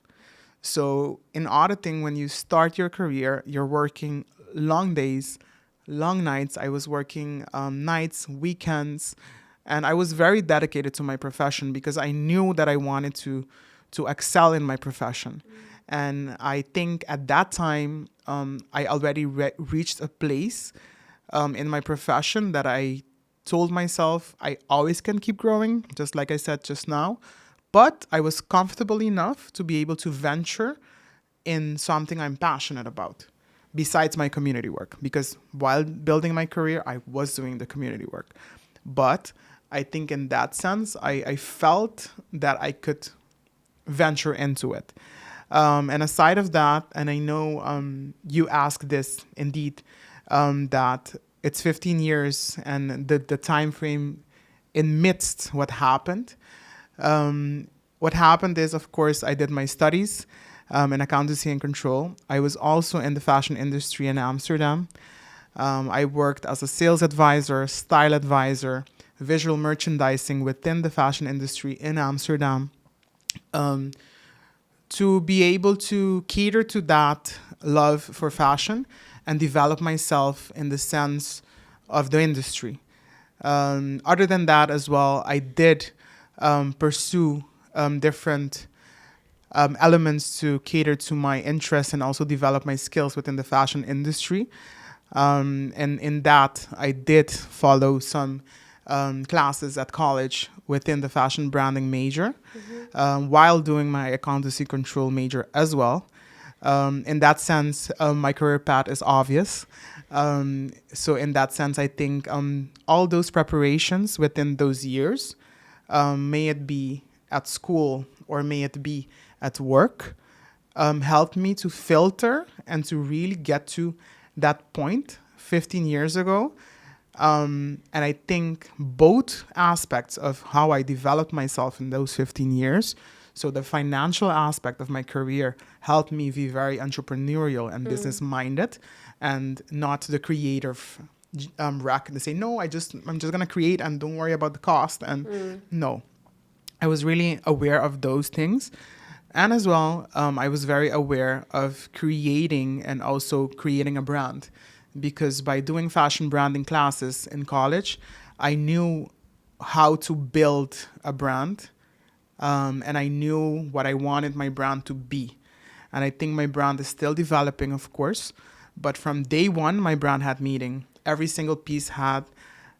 So in auditing, when you start your career, you're working long days, long nights. I was working nights, weekends, and I was very dedicated to my profession because I knew that I wanted to excel in my profession. And I think at that time, I already reached a place in my profession that I told myself I always can keep growing, just like I said just now. But I was comfortable enough to be able to venture in something I'm passionate about, besides my community work. Because while building my career, I was doing the community work. But I think in that sense, I felt that I could venture into it. And aside of that, and I know you asked this indeed, that it's 15 years and the time frame in midst what happened. What happened is, of course, I did my studies in accountancy and control. I was also in the fashion industry in Amsterdam. I worked as a sales advisor, style advisor, visual merchandising within the fashion industry in Amsterdam. To be able to cater to that love for fashion and develop myself in the sense of the industry. Other than that as well, I did pursue different elements to cater to my interests and also develop my skills within the fashion industry. And in that, I did follow some classes at college within the fashion branding major, while doing my accountancy control major as well. In that sense, my career path is obvious. So in that sense, I think all those preparations within those years, may it be at school or may it be at work, helped me to filter and to really get to that point 15 years ago. And I think both aspects of how I developed myself in those 15 years, so the financial aspect of my career helped me be very entrepreneurial and business minded, and not the creative rack and say, no, I'm just gonna create and don't worry about the cost. And no, I was really aware of those things. And as well, I was very aware of creating and also creating a brand, because by doing fashion branding classes in college, I knew how to build a brand, and I knew what I wanted my brand to be. And I think my brand is still developing, of course, but from day one, my brand had meaning. Every single piece had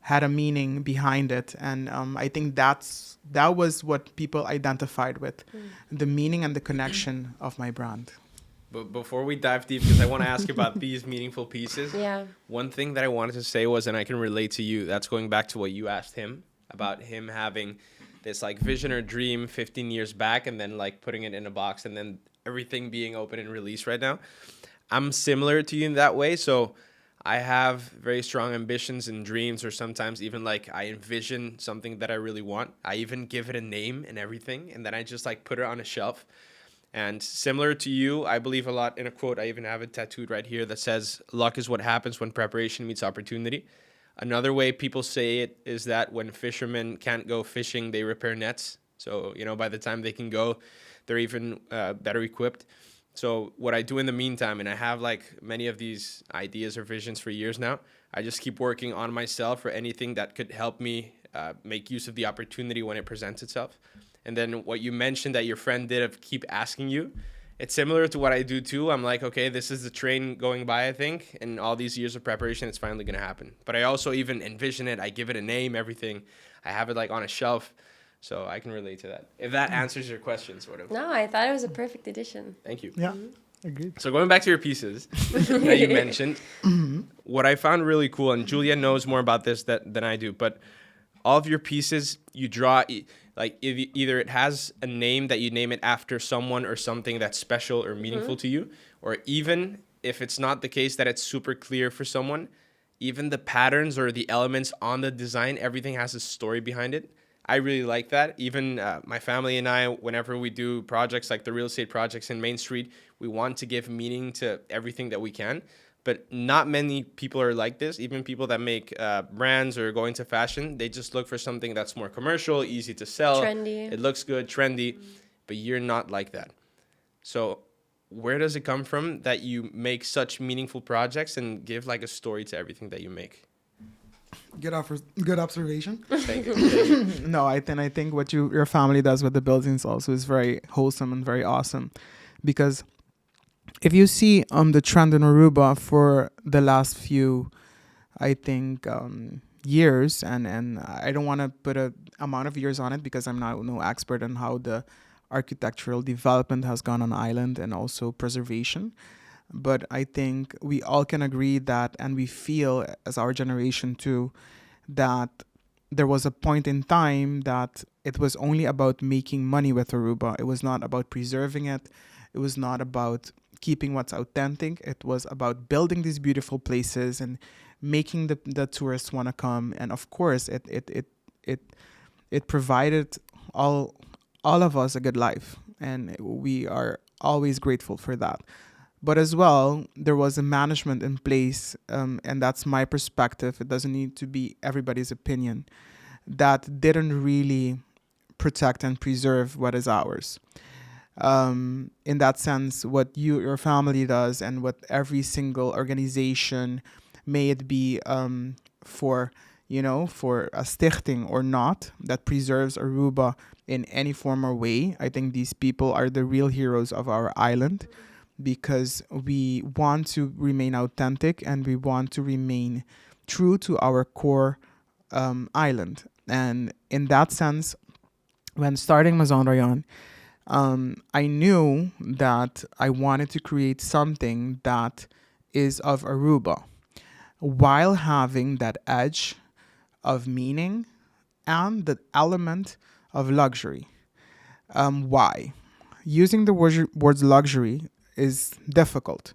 a meaning behind it, and I think that was what people identified with, the meaning and the connection of my brand. But before we dive deep, because I want to ask about these meaningful pieces. Yeah. One thing that I wanted to say was, and I can relate to you, that's going back to what you asked him about him having this like vision or dream 15 years back and then like putting it in a box and then everything being open and released right now. I'm similar to you in that way. So I have very strong ambitions and dreams, or sometimes even like I envision something that I really want. I even give it a name and everything, and then I just like put it on a shelf. And similar to you, I believe a lot in a quote. I even have it tattooed right here that says, luck is what happens when preparation meets opportunity. Another way people say it is that when fishermen can't go fishing, they repair nets. So, you know, by the time they can go, they're even better equipped. So what I do in the meantime, and I have like many of these ideas or visions for years now, I just keep working on myself for anything that could help me make use of the opportunity when it presents itself. And then what you mentioned that your friend did of keep asking you, it's similar to what I do too. I'm like, okay, this is the train going by, I think. And all these years of preparation, it's finally going to happen. But I also even envision it. I give it a name, everything. I have it like on a shelf. So I can relate to that. If that answers your question, sort of. No, I thought it was a perfect addition. Thank you. Yeah, agreed. So going back to your pieces that you mentioned, what I found really cool, and Julia knows more about this than I do, but all of your pieces, you draw, like either it has a name that you name it after someone or something that's special or meaningful to you, or even if it's not the case that it's super clear for someone, even the patterns or the elements on the design, everything has a story behind it. I really like that. Even my family and I, whenever we do projects like the real estate projects in Main Street, we want to give meaning to everything that we can. But not many people are like this. Even people that make brands or go into fashion, they just look for something that's more commercial, easy to sell. Trendy. It looks good, trendy. But you're not like that. So where does it come from that you make such meaningful projects and give like a story to everything that you make? Good observation. Thank you. No, I think what your family does with the buildings also is very wholesome and very awesome, because if you see the trend in Aruba for the last few, I think, years, and I don't want to put a amount of years on it because I'm not no expert on how the architectural development has gone on island and also preservation. But I think we all can agree that, and we feel as our generation too, that there was a point in time that it was only about making money with Aruba. It was not about preserving it. It was not about keeping what's authentic. It was about building these beautiful places and making the tourists want to come. And of course, it provided all of us a good life, and we are always grateful for that. But as well, there was a management in place, and that's my perspective. It doesn't need to be everybody's opinion, that didn't really protect and preserve what is ours. In that sense, what your family does and what every single organization, may it be for for a stichting or not that preserves Aruba in any form or way. I think these people are the real heroes of our island because we want to remain authentic and we want to remain true to our core island. And in that sense, when starting Maison Ryon, I knew that I wanted to create something that is of Aruba while having that edge of meaning and the element of luxury. Why? Using the words luxury is difficult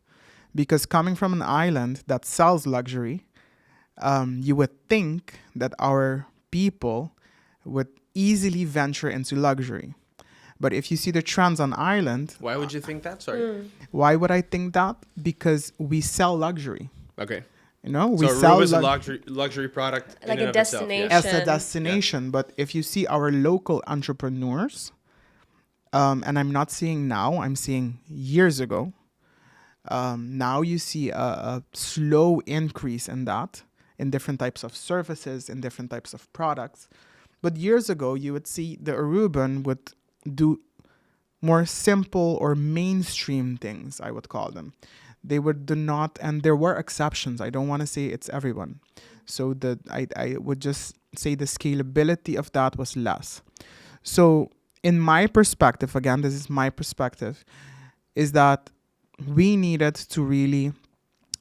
because coming from an island that sells luxury, you would think that our people would easily venture into luxury. But if you see the trends on Ireland, Why would you think that? Sorry. why would I think that? Because we sell luxury. Okay. We So sell Aruba's a luxury product in Like and a of itself, destination. as a destination. But if you see our local entrepreneurs, and I'm not seeing now, I'm seeing years ago. Now you see a slow increase in that, in different types of services, in different types of products. But years ago, you would see the Aruban would do more simple or mainstream things, I would call them. They would do not, and there were exceptions. I don't want to say it's everyone. So I would just say the scalability of that was less. So in my perspective, again, this is my perspective, is that we needed to really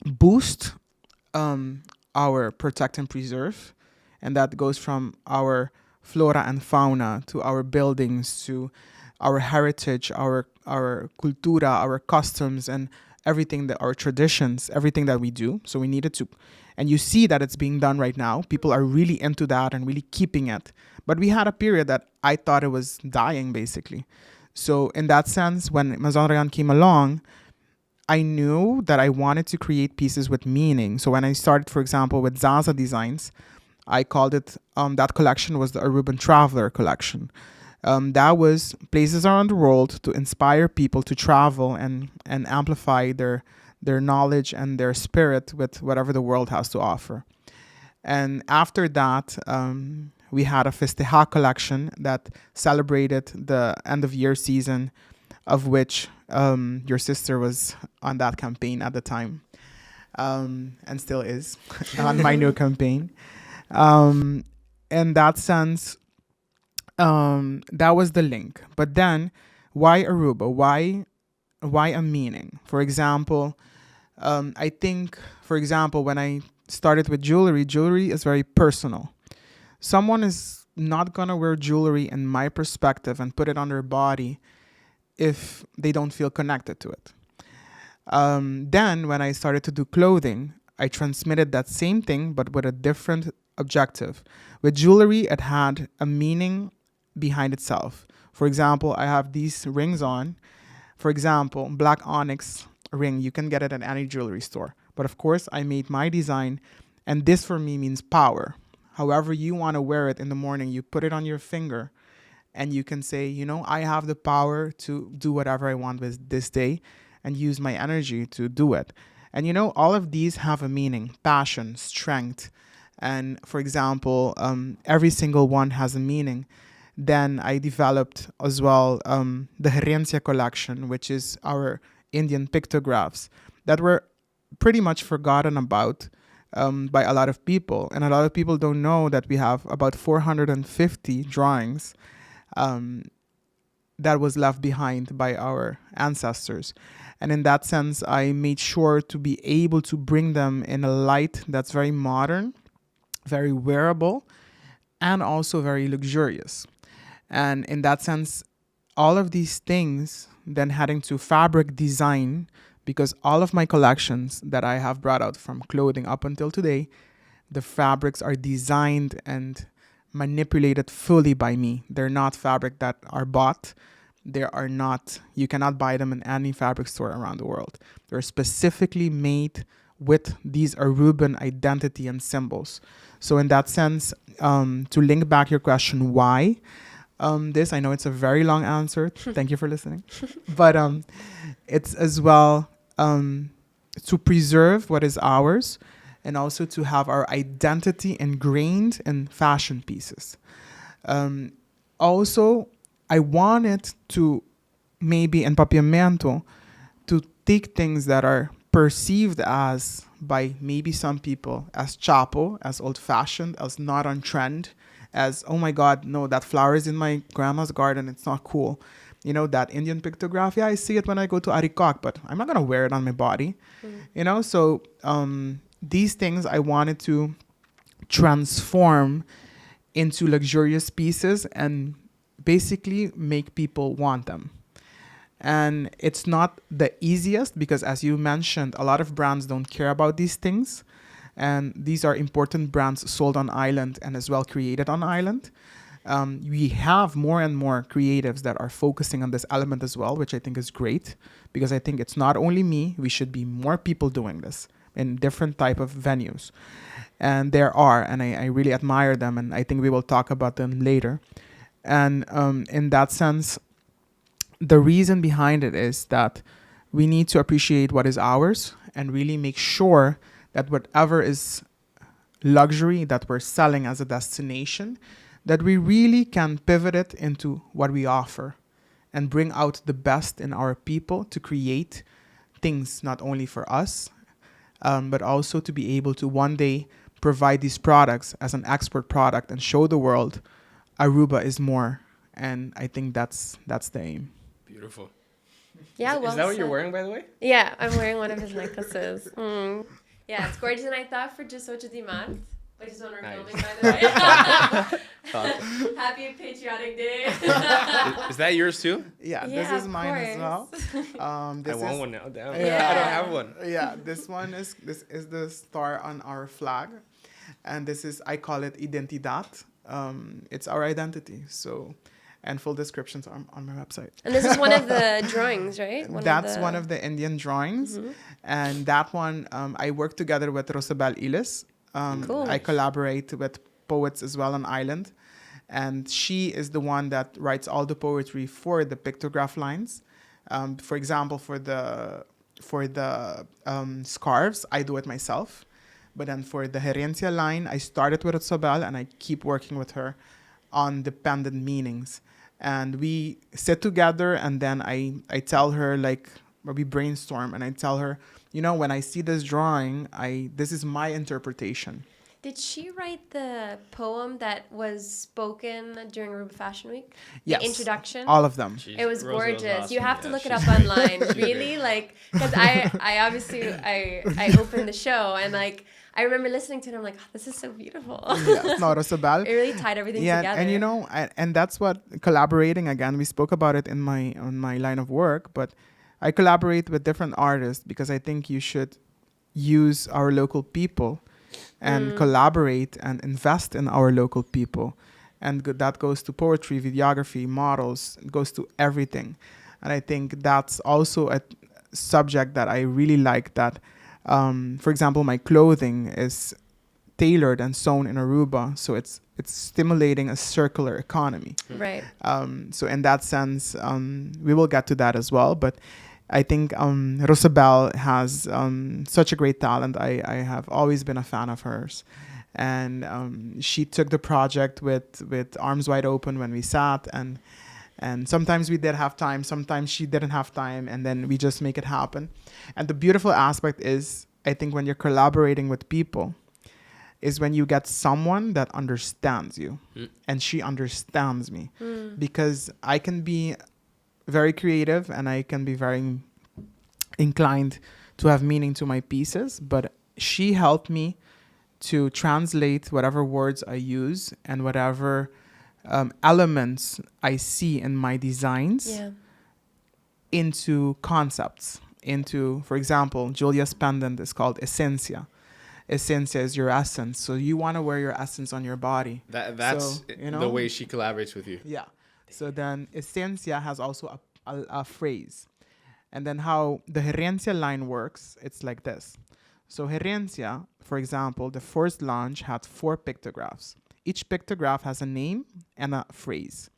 boost our protect and preserve. And that goes from our flora and fauna to our buildings to our heritage, our cultura, our customs, and everything that our traditions, everything that we do. So we needed to, and you see that it's being done right now. People are really into that and really keeping it. But we had a period that I thought it was dying, basically. So in that sense, when Maison Ryon came along, I knew that I wanted to create pieces with meaning. So when I started, for example, with Zaza Designs, I called it, that collection was the Aruban Traveler collection. That was places around the world to inspire people to travel and amplify their knowledge and their spirit with whatever the world has to offer. And after that, we had a Festeja collection that celebrated the end of year season, of which your sister was on that campaign at the time, and still is on my new campaign. In that sense, that was the link. But then, why Aruba? Why a meaning? For example, I think, for example, when I started with jewelry is very personal. Someone is not gonna wear jewelry, in my perspective, and put it on their body if they don't feel connected to it. Then, when I started to do clothing, I transmitted that same thing, but with a different objective. With jewelry, it had a meaning behind itself. For example, I have these rings on. For example, black onyx ring, you can get it at any jewelry store. But of course, I made my design, and this for me means power. However you want to wear it in the morning, you put it on your finger, and you can say, I have the power to do whatever I want with this day and use my energy to do it. And all of these have a meaning: passion, strength. And for example, every single one has a meaning. Then I developed as well the Herencia collection, which is our Indian pictographs that were pretty much forgotten about by a lot of people. And a lot of people don't know that we have about 450 drawings that was left behind by our ancestors. And in that sense, I made sure to be able to bring them in a light that's very modern, very wearable, and also very luxurious. And in that sense, all of these things then heading to fabric design, because all of my collections that I have brought out from clothing up until today, the fabrics are designed and manipulated fully by me. They're not fabric that are bought. You cannot buy them in any fabric store around the world. They're specifically made with these Aruban identity and symbols. So in that sense, to link back your question, why this? I know it's a very long answer. Thank you for listening. But it's as well to preserve what is ours and also to have our identity ingrained in fashion pieces. Also, I wanted to maybe in papiamento to take things that are perceived as by maybe some people as chapo, as old-fashioned, as not on trend, as, oh my God, no, that flower is in my grandma's garden, it's not cool. You know, that Indian pictograph, yeah, I see it when I go to Arikok, but I'm not going to wear it on my body. You know, so these things I wanted to transform into luxurious pieces and basically make people want them. And it's not the easiest because, as you mentioned, a lot of brands don't care about these things. And these are important brands sold on island and as well created on island. We have more and more creatives that are focusing on this element as well, which I think is great because I think it's not only me. We should be more people doing this in different type of venues. And there are, and I really admire them. And I think we will talk about them later. And in that sense, the reason behind it is that we need to appreciate what is ours and really make sure that whatever is luxury that we're selling as a destination, that we really can pivot it into what we offer and bring out the best in our people to create things not only for us, but also to be able to one day provide these products as an export product and show the world Aruba is more. And I think that's the aim. Beautiful. Yeah, Is that what you're wearing, by the way? Yeah, I'm wearing one of his necklaces. Yeah, it's gorgeous. And I thought for Just Ocho Di Mat, which is when we're filming, by the way. Happy Patriotic Day. Is that yours too? Yeah, Yeah, this is of mine as well. I want one now. Damn. Yeah. I don't have one. Yeah, this is the star on our flag, and this is, I call it identidad. It's our identity. So, and full descriptions are on my website. And this is one of the drawings, right? One of the Indian drawings, and that one I work together with Rosabel Ilis. Cool. I collaborate with poets as well on island, and she is the one that writes all the poetry for the pictograph lines. For example, for the scarves, I do it myself. But then for the Herencia line, I started with Rosabel and I keep working with her on the pendant meanings. And we sit together and then I tell her, like, we brainstorm and I tell her, you know, when I see this drawing, this is my interpretation. Did she write the poem that was spoken during Aruba Fashion Week? Yes. The introduction? All of them. It was Rosa gorgeous. awesome. You have to Yeah, look it she's up great. online. She's Really? great. Like, because I obviously, I opened the show and like, I remember listening to it and I'm like, oh, this is so beautiful. Yes, no, Rosabel. It really tied everything together. And you know, and that's what collaborating, again, we spoke about it on my line of work, but I collaborate with different artists because I think you should use our local people and collaborate and invest in our local people. And that goes to poetry, videography, models, it goes to everything. And I think that's also a subject that I really like, that, for example, my clothing is tailored and sewn in Aruba. So it's stimulating a circular economy. Right. So in that sense, we will get to that as well. But I think Rosabel has such a great talent. I have always been a fan of hers. And she took the project with arms wide open when we sat. And sometimes we did have time, sometimes she didn't have time. And then we just make it happen. And the beautiful aspect is, I think when you're collaborating with people, is when you get someone that understands you. And she understands me. Because I can be very creative and I can be very inclined to have meaning to my pieces, but she helped me to translate whatever words I use and whatever elements I see in my designs into concepts, into, for example, Julia's pendant is called Essencia. Essencia is your essence. So you want to wear your essence on your body. That's the way she collaborates with you. Yeah. So then Essencia has also a phrase. And then how the Herencia line works, it's like this. So Herencia, for example, the first launch had 4 pictographs. Each pictograph has a name and a phrase.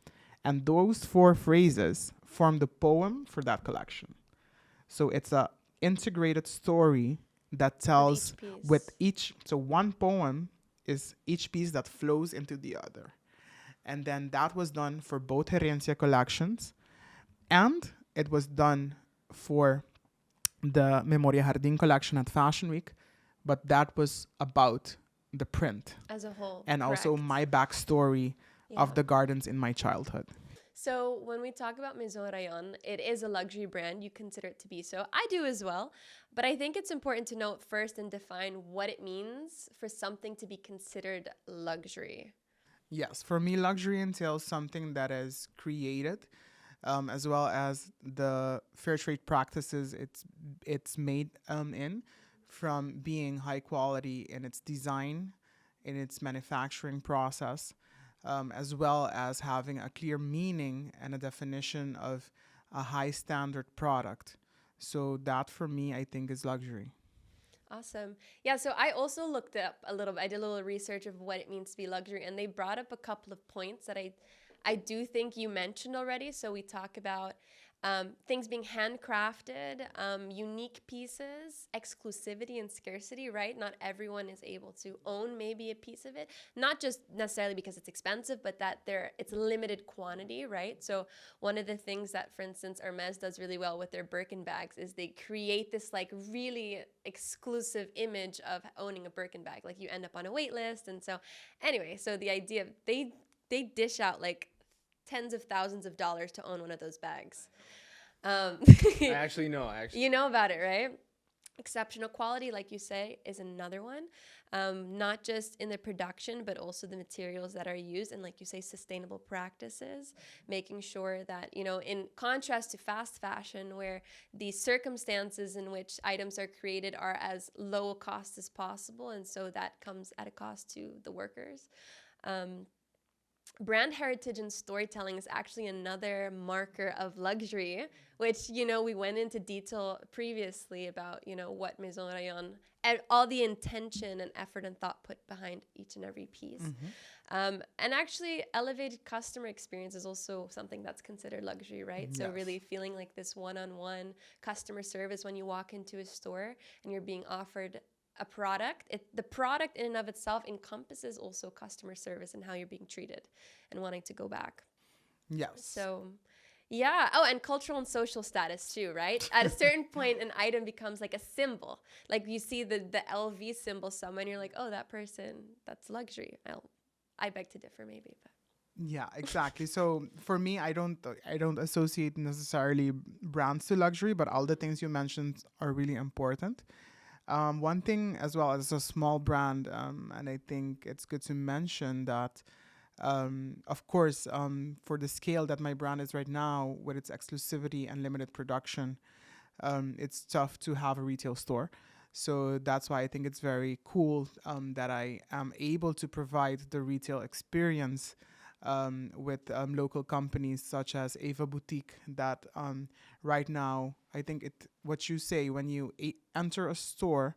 And those 4 phrases form the poem for that collection. So it's a integrated story that With tells each piece. with each, so one poem is each piece that flows into the other. And then that was done for both Herencia collections, and it was done for the Memoria Jardín collection at Fashion Week, but that was about the print As a whole. and also correct. my backstory Yeah. of the gardens in my childhood. So when we talk about Maison Ryon, it is a luxury brand. You consider it to be so. I do as well. But I think it's important to note first and define what it means for something to be considered luxury. Yes, for me, luxury entails something that is created, as well as the fair trade practices it's made in, from being high quality in its design, in its manufacturing process, as well as having a clear meaning and a definition of a high standard product. So that for me, I think is luxury. Awesome. Yeah, so I also looked up a little bit. I did a little research of what it means to be luxury, and they brought up a couple of points that I do think you mentioned already. So we talk about things being handcrafted, unique pieces, exclusivity and scarcity, right? Not everyone is able to own maybe a piece of it, not just necessarily because it's expensive, but that it's limited quantity, right? So one of the things that, for instance, Hermes does really well with their Birkin bags is they create this like really exclusive image of owning a Birkin bag. Like you end up on a wait list. And so anyway, so the idea of they dish out like tens of thousands of dollars to own one of those bags. I actually know. You know about it, right? Exceptional quality, like you say, is another one. Not just in the production, but also the materials that are used. And like you say, sustainable practices, making sure that, you know, in contrast to fast fashion, where the circumstances in which items are created are as low cost as possible. And so that comes at a cost to the workers. Brand heritage and storytelling is actually another marker of luxury, which, you know, we went into detail previously about, you know, what Maison Ryon and all the intention and effort and thought put behind each and every piece. And actually, elevated customer experience is also something that's considered luxury, right? So Yes. really feeling like this one-on-one customer service when you walk into a store and you're being offered a product. The product in and of itself encompasses also customer service and how you're being treated and wanting to go back. Yes. So, yeah. Oh, and cultural and social status too, right? At a certain point, an item becomes like a symbol. Like you see the LV symbol somewhere and you're like, oh, that person, that's luxury. I beg to differ maybe, but. Yeah, exactly. So for me, I don't associate necessarily brands to luxury, but all the things you mentioned are really important. One thing as well as a small brand, and I think it's good to mention that, of course, for the scale that my brand is right now, with its exclusivity and limited production, it's tough to have a retail store. So that's why I think it's very cool that I am able to provide the retail experience with local companies such as Ava Boutique that right now, I think what you say when you enter a store,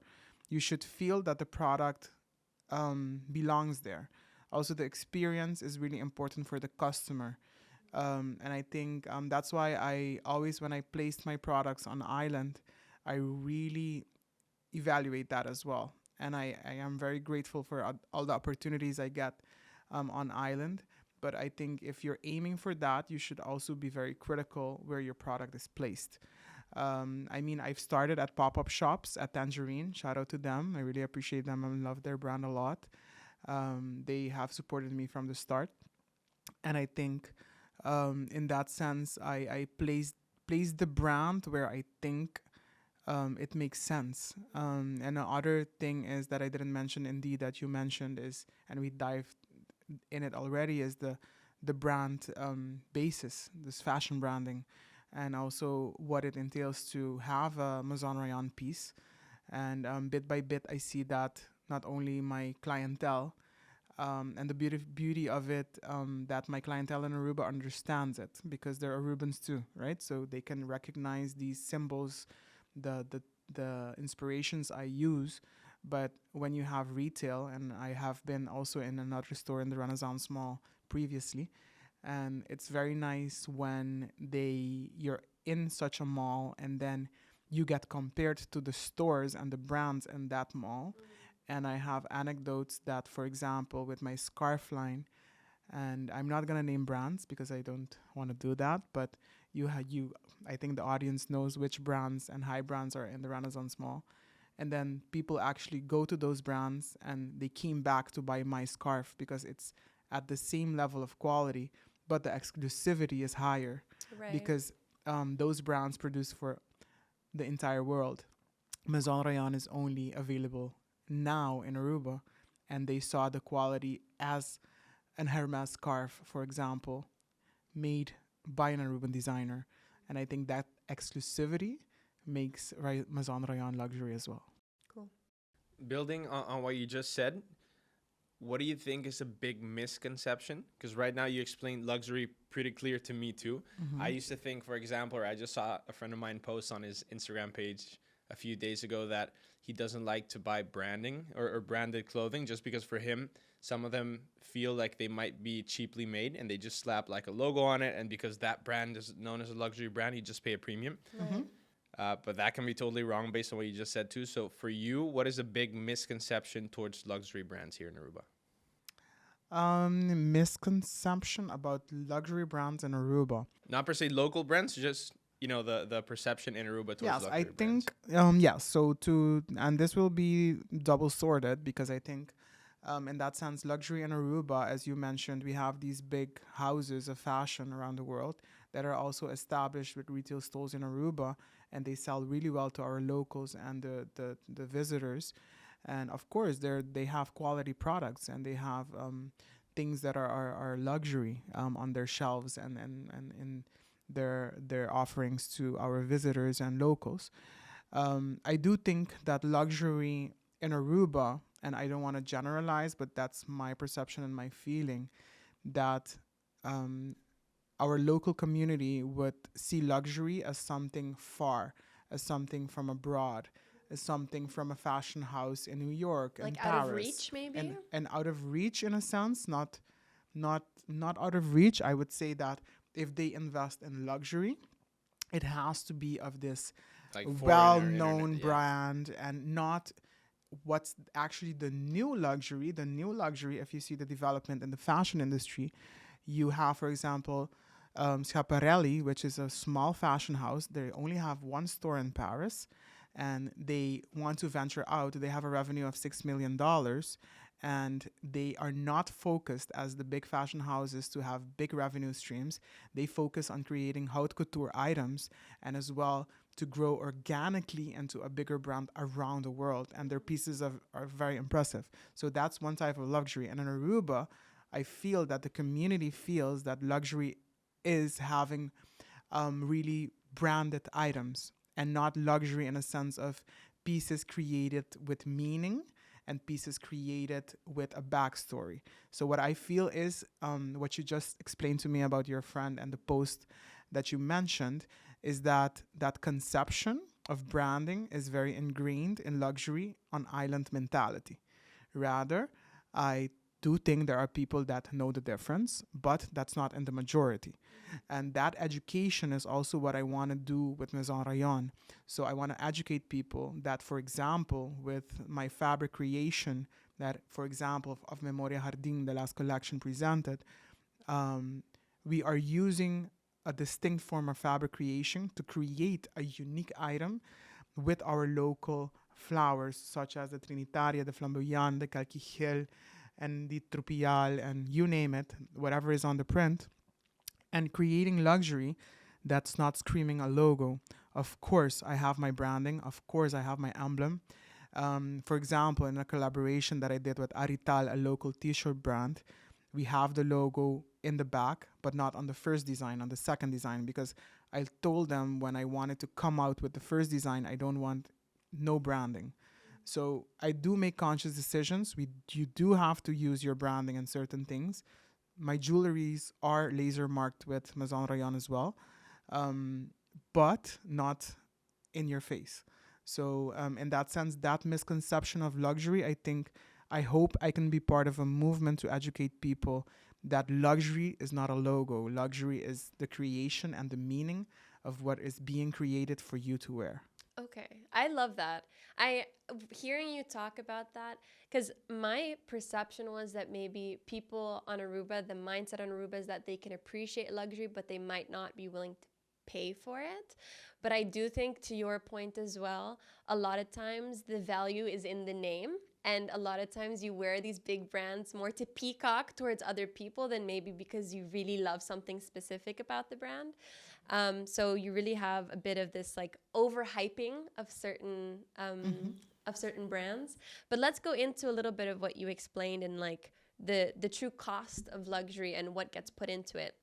you should feel that the product belongs there. Also, the experience is really important for the customer. And I think that's why I always, when I placed my products on Island, I really evaluate that as well. And I am very grateful for all the opportunities I get on Island. But I think if you're aiming for that, you should also be very critical where your product is placed. I mean, I've started at pop-up shops at Tangerine. Shout out to them. I really appreciate them and love their brand a lot. They have supported me from the start. And I think in that sense, I placed the brand where I think it makes sense. And another thing is that I didn't mention, indeed, that you mentioned is, and we dived in it already, is the brand basis, this fashion branding, and also what it entails to have a Maison Ryon piece. And bit by bit, I see that not only my clientele, and the beauty of it, that my clientele in Aruba understands it because they're Arubans too, right? So they can recognize these symbols, the inspirations I use. But when you have retail, and I have been also in another store in the Renaissance Mall previously, and it's very nice when you're in such a mall and then you get compared to the stores and the brands in that mall. And I have anecdotes that, for example, with my scarf line, and I'm not gonna name brands because I don't want to do that, but I think the audience knows which brands and high brands are in the Renaissance Mall. And then people actually go to those brands and they came back to buy my scarf because it's at the same level of quality, but the exclusivity is higher Right. because those brands produce for the entire world. Maison Ryon is only available now in Aruba, and they saw the quality as an Hermes scarf, for example, made by an Aruban designer. And I think that exclusivity makes Maison Ryon luxury as well. Cool. Building on what you just said, what do you think is a big misconception? Because right now you explained luxury pretty clear to me too. I used to think, for example, or I just saw a friend of mine post on his Instagram page a few days ago that he doesn't like to buy branding or branded clothing just because for him, some of them feel like they might be cheaply made and they just slap like a logo on it. And because that brand is known as a luxury brand, you just pay a premium. Right. But that can be totally wrong based on what you just said too. So for you, what is a big misconception towards luxury brands here in Aruba? Misconception about luxury brands in Aruba. Not per se local brands, just the perception in Aruba towards Yes, luxury I brands. think yes. So and this will be double sorted because I think in that sense, luxury in Aruba, as you mentioned, we have these big houses of fashion around the world that are also established with retail stores in Aruba, and they sell really well to our locals and the visitors. And of course, they have quality products and they have things that are luxury on their shelves and in their offerings to our visitors and locals. I do think that luxury in Aruba, and I don't want to generalize, but that's my perception and my feeling, that our local community would see luxury as something far, as something from abroad, as something from a fashion house in New York and Like Paris. out of reach, maybe? And out of reach in a sense, not out of reach. I would say that if they invest in luxury, it has to be of this Like foreign or well-known internet, yeah. brand and not what's actually the new luxury. The new luxury, if you see the development in the fashion industry, you have, for example, Schiaparelli, which is a small fashion house. They only have one store in Paris, and they want to venture out. They have a revenue of $6 million, and they are not focused as the big fashion houses to have big revenue streams. They focus on creating haute couture items and as well to grow organically into a bigger brand around the world. And their pieces are very impressive. So that's one type of luxury. And in Aruba, I feel that the community feels that luxury is having really branded items and not luxury in a sense of pieces created with meaning and pieces created with a backstory. So what I feel is what you just explained to me about your friend and the post that you mentioned is that conception of branding is very ingrained in luxury on island mentality. Rather, I do think there are people that know the difference, but that's not in the majority. And that education is also what I want to do with Maison Ryon. So I want to educate people that, for example, with my fabric creation, that, for example, of Memoria Jardín, the last collection presented, we are using a distinct form of fabric creation to create a unique item with our local flowers, such as the Trinitaria, the Flamboyant, the Calquijel, and the Trupial, and you name it, whatever is on the print, and creating luxury that's not screaming a logo. Of course, I have my branding. Of course, I have my emblem. For example, in a collaboration that I did with Arital, a local t-shirt brand, we have the logo in the back, but not on the first design, on the second design, because I told them when I wanted to come out with the first design, I don't want no branding. So I do make conscious decisions. You do have to use your branding in certain things. My jewelries are laser marked with Maison Ryon as well, but not in your face. So in that sense, that misconception of luxury, I hope I can be part of a movement to educate people that luxury is not a logo. Luxury is the creation and the meaning of what is being created for you to wear. Okay, I love that. I hearing you talk about that because my perception was that maybe people on Aruba, the mindset on Aruba is that they can appreciate luxury, but they might not be willing to pay for it. But I do think, to your point as well, a lot of times the value is in the name. And a lot of times you wear these big brands more to peacock towards other people than maybe because you really love something specific about the brand. So you really have a bit of this like overhyping of certain brands. But let's go into a little bit of what you explained in like the true cost of luxury and what gets put into it.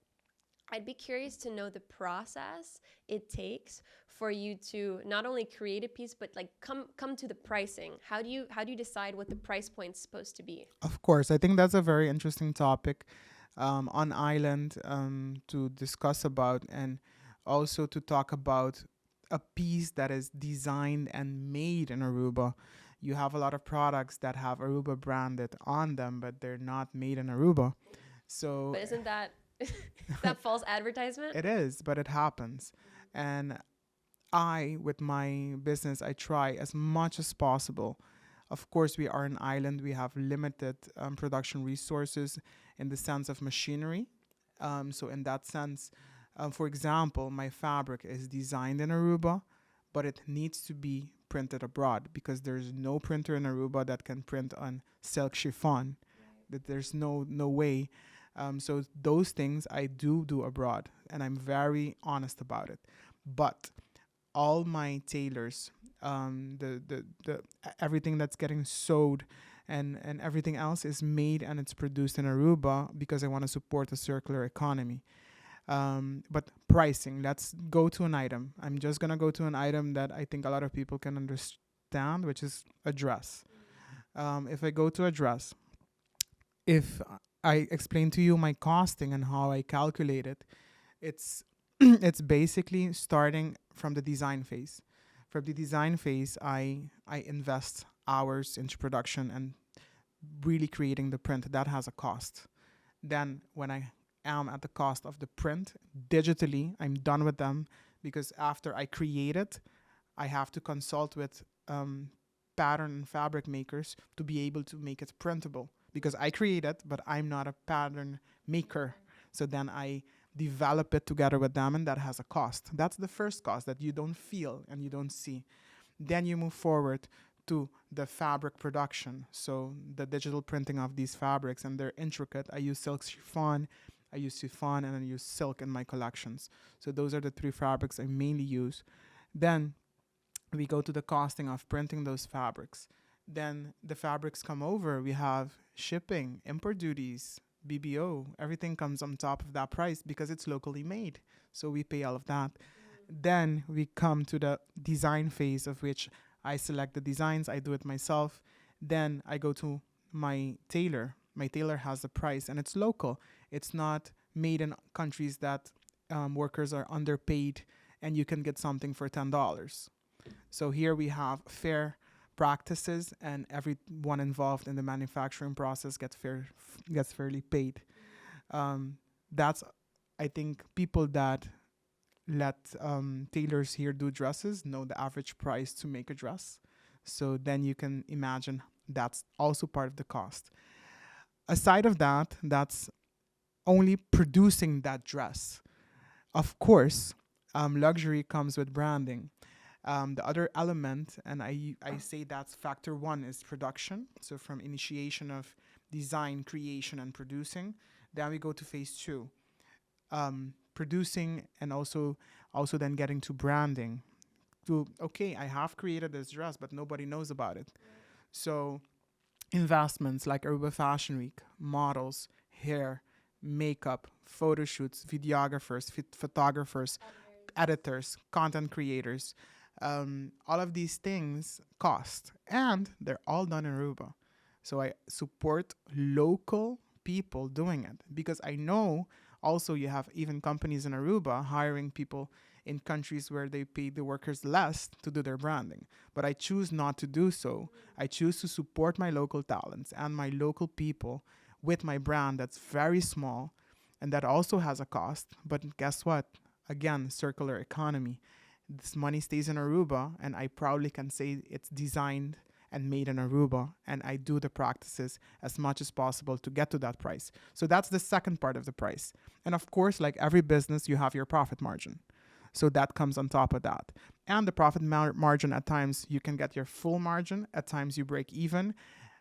I'd be curious to know the process it takes for you to not only create a piece but like come to the pricing. How do you decide what the price point's supposed to be? Of course, I think that's a very interesting topic on island to discuss about, and also to talk about a piece that is designed and made in Aruba. You have a lot of products that have Aruba branded on them, but they're not made in Aruba. So But isn't that that false advertisement? it is, but it happens. And I, with my business, I try as much as possible. Of course, we are an island. We have limited production resources in the sense of machinery. So in that sense, for example, my fabric is designed in Aruba, but it needs to be printed abroad because there's no printer in Aruba that can print on silk chiffon. That there's no way. So those things I do abroad, and I'm very honest about it. But all my tailors, the everything that's getting sewed and everything else is made and it's produced in Aruba because I want to support a circular economy. But pricing, let's go to an item. I'm just gonna go to an item that I think a lot of people can understand, which is a dress. If I go to a dress, if I explain to you my costing and how I calculate it, it's it's basically starting from the design phase. From the design phase, I invest hours into production and really creating the print. That has a cost. Then when I am at the cost of the print digitally, I'm done with them because after I create it, I have to consult with pattern and fabric makers to be able to make it printable because I create it, but I'm not a pattern maker. So then I develop it together with them, and that has a cost. That's the first cost that you don't feel and you don't see. Then you move forward to the fabric production. So the digital printing of these fabrics, and they're intricate. I use silk chiffon, and I use silk in my collections. So those are the three fabrics I mainly use. Then we go to the costing of printing those fabrics. Then the fabrics come over. We have shipping, import duties, BBO. Everything comes on top of that price because it's locally made. So we pay all of that. Then we come to the design phase, of which I select the designs. I do it myself. Then I go to my tailor. My tailor has a price, and it's local. It's not made in countries that workers are underpaid and you can get something for $10. So here we have fair practices, and everyone involved in the manufacturing process gets fairly paid. That's, I think, people that let tailors here do dresses know the average price to make a dress. So then you can imagine that's also part of the cost. Aside of that, that's only producing that dress. Of course, luxury comes with branding. The other element, and I say that's factor one, is production. So from initiation of design, creation, and producing, then we go to phase two, producing, and also then getting to branding. Okay, I have created this dress, but nobody knows about it. So investments like Aruba Fashion Week, models, hair, makeup, photo shoots, videographers, photographers, editors, content creators. All of these things cost, and they're all done in Aruba. So I support local people doing it because I know also you have even companies in Aruba hiring people in countries where they pay the workers less to do their branding. But I choose not to do so. I choose to support my local talents and my local people with my brand that's very small and that also has a cost. But guess what? Again, circular economy. this money stays in Aruba, and I proudly can say it's designed and made in Aruba, and I do the practices as much as possible to get to that price. So that's the second part of the price. And of course, like every business, you have your profit margin. So that comes on top of that. And the profit margin, at times you can get your full margin, at times you break even,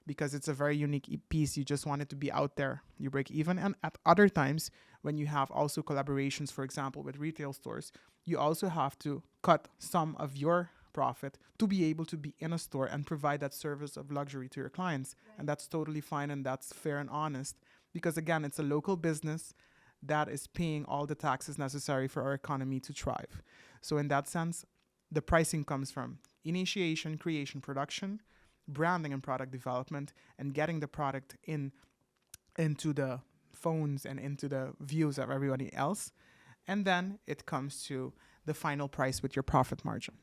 because it's a very unique piece. You just want it to be out there. You break even. And at other times, when you have also collaborations, for example, with retail stores, you also have to cut some of your profit to be able to be in a store and provide that service of luxury to your clients. Right. And that's totally fine, and that's fair and honest, because again, it's a local business that is paying all the taxes necessary for our economy to thrive. So in that sense, the pricing comes from initiation, creation, production, branding and product development, and getting the product into the phones and into the views of everybody else. And then it comes to the final price with your profit margin.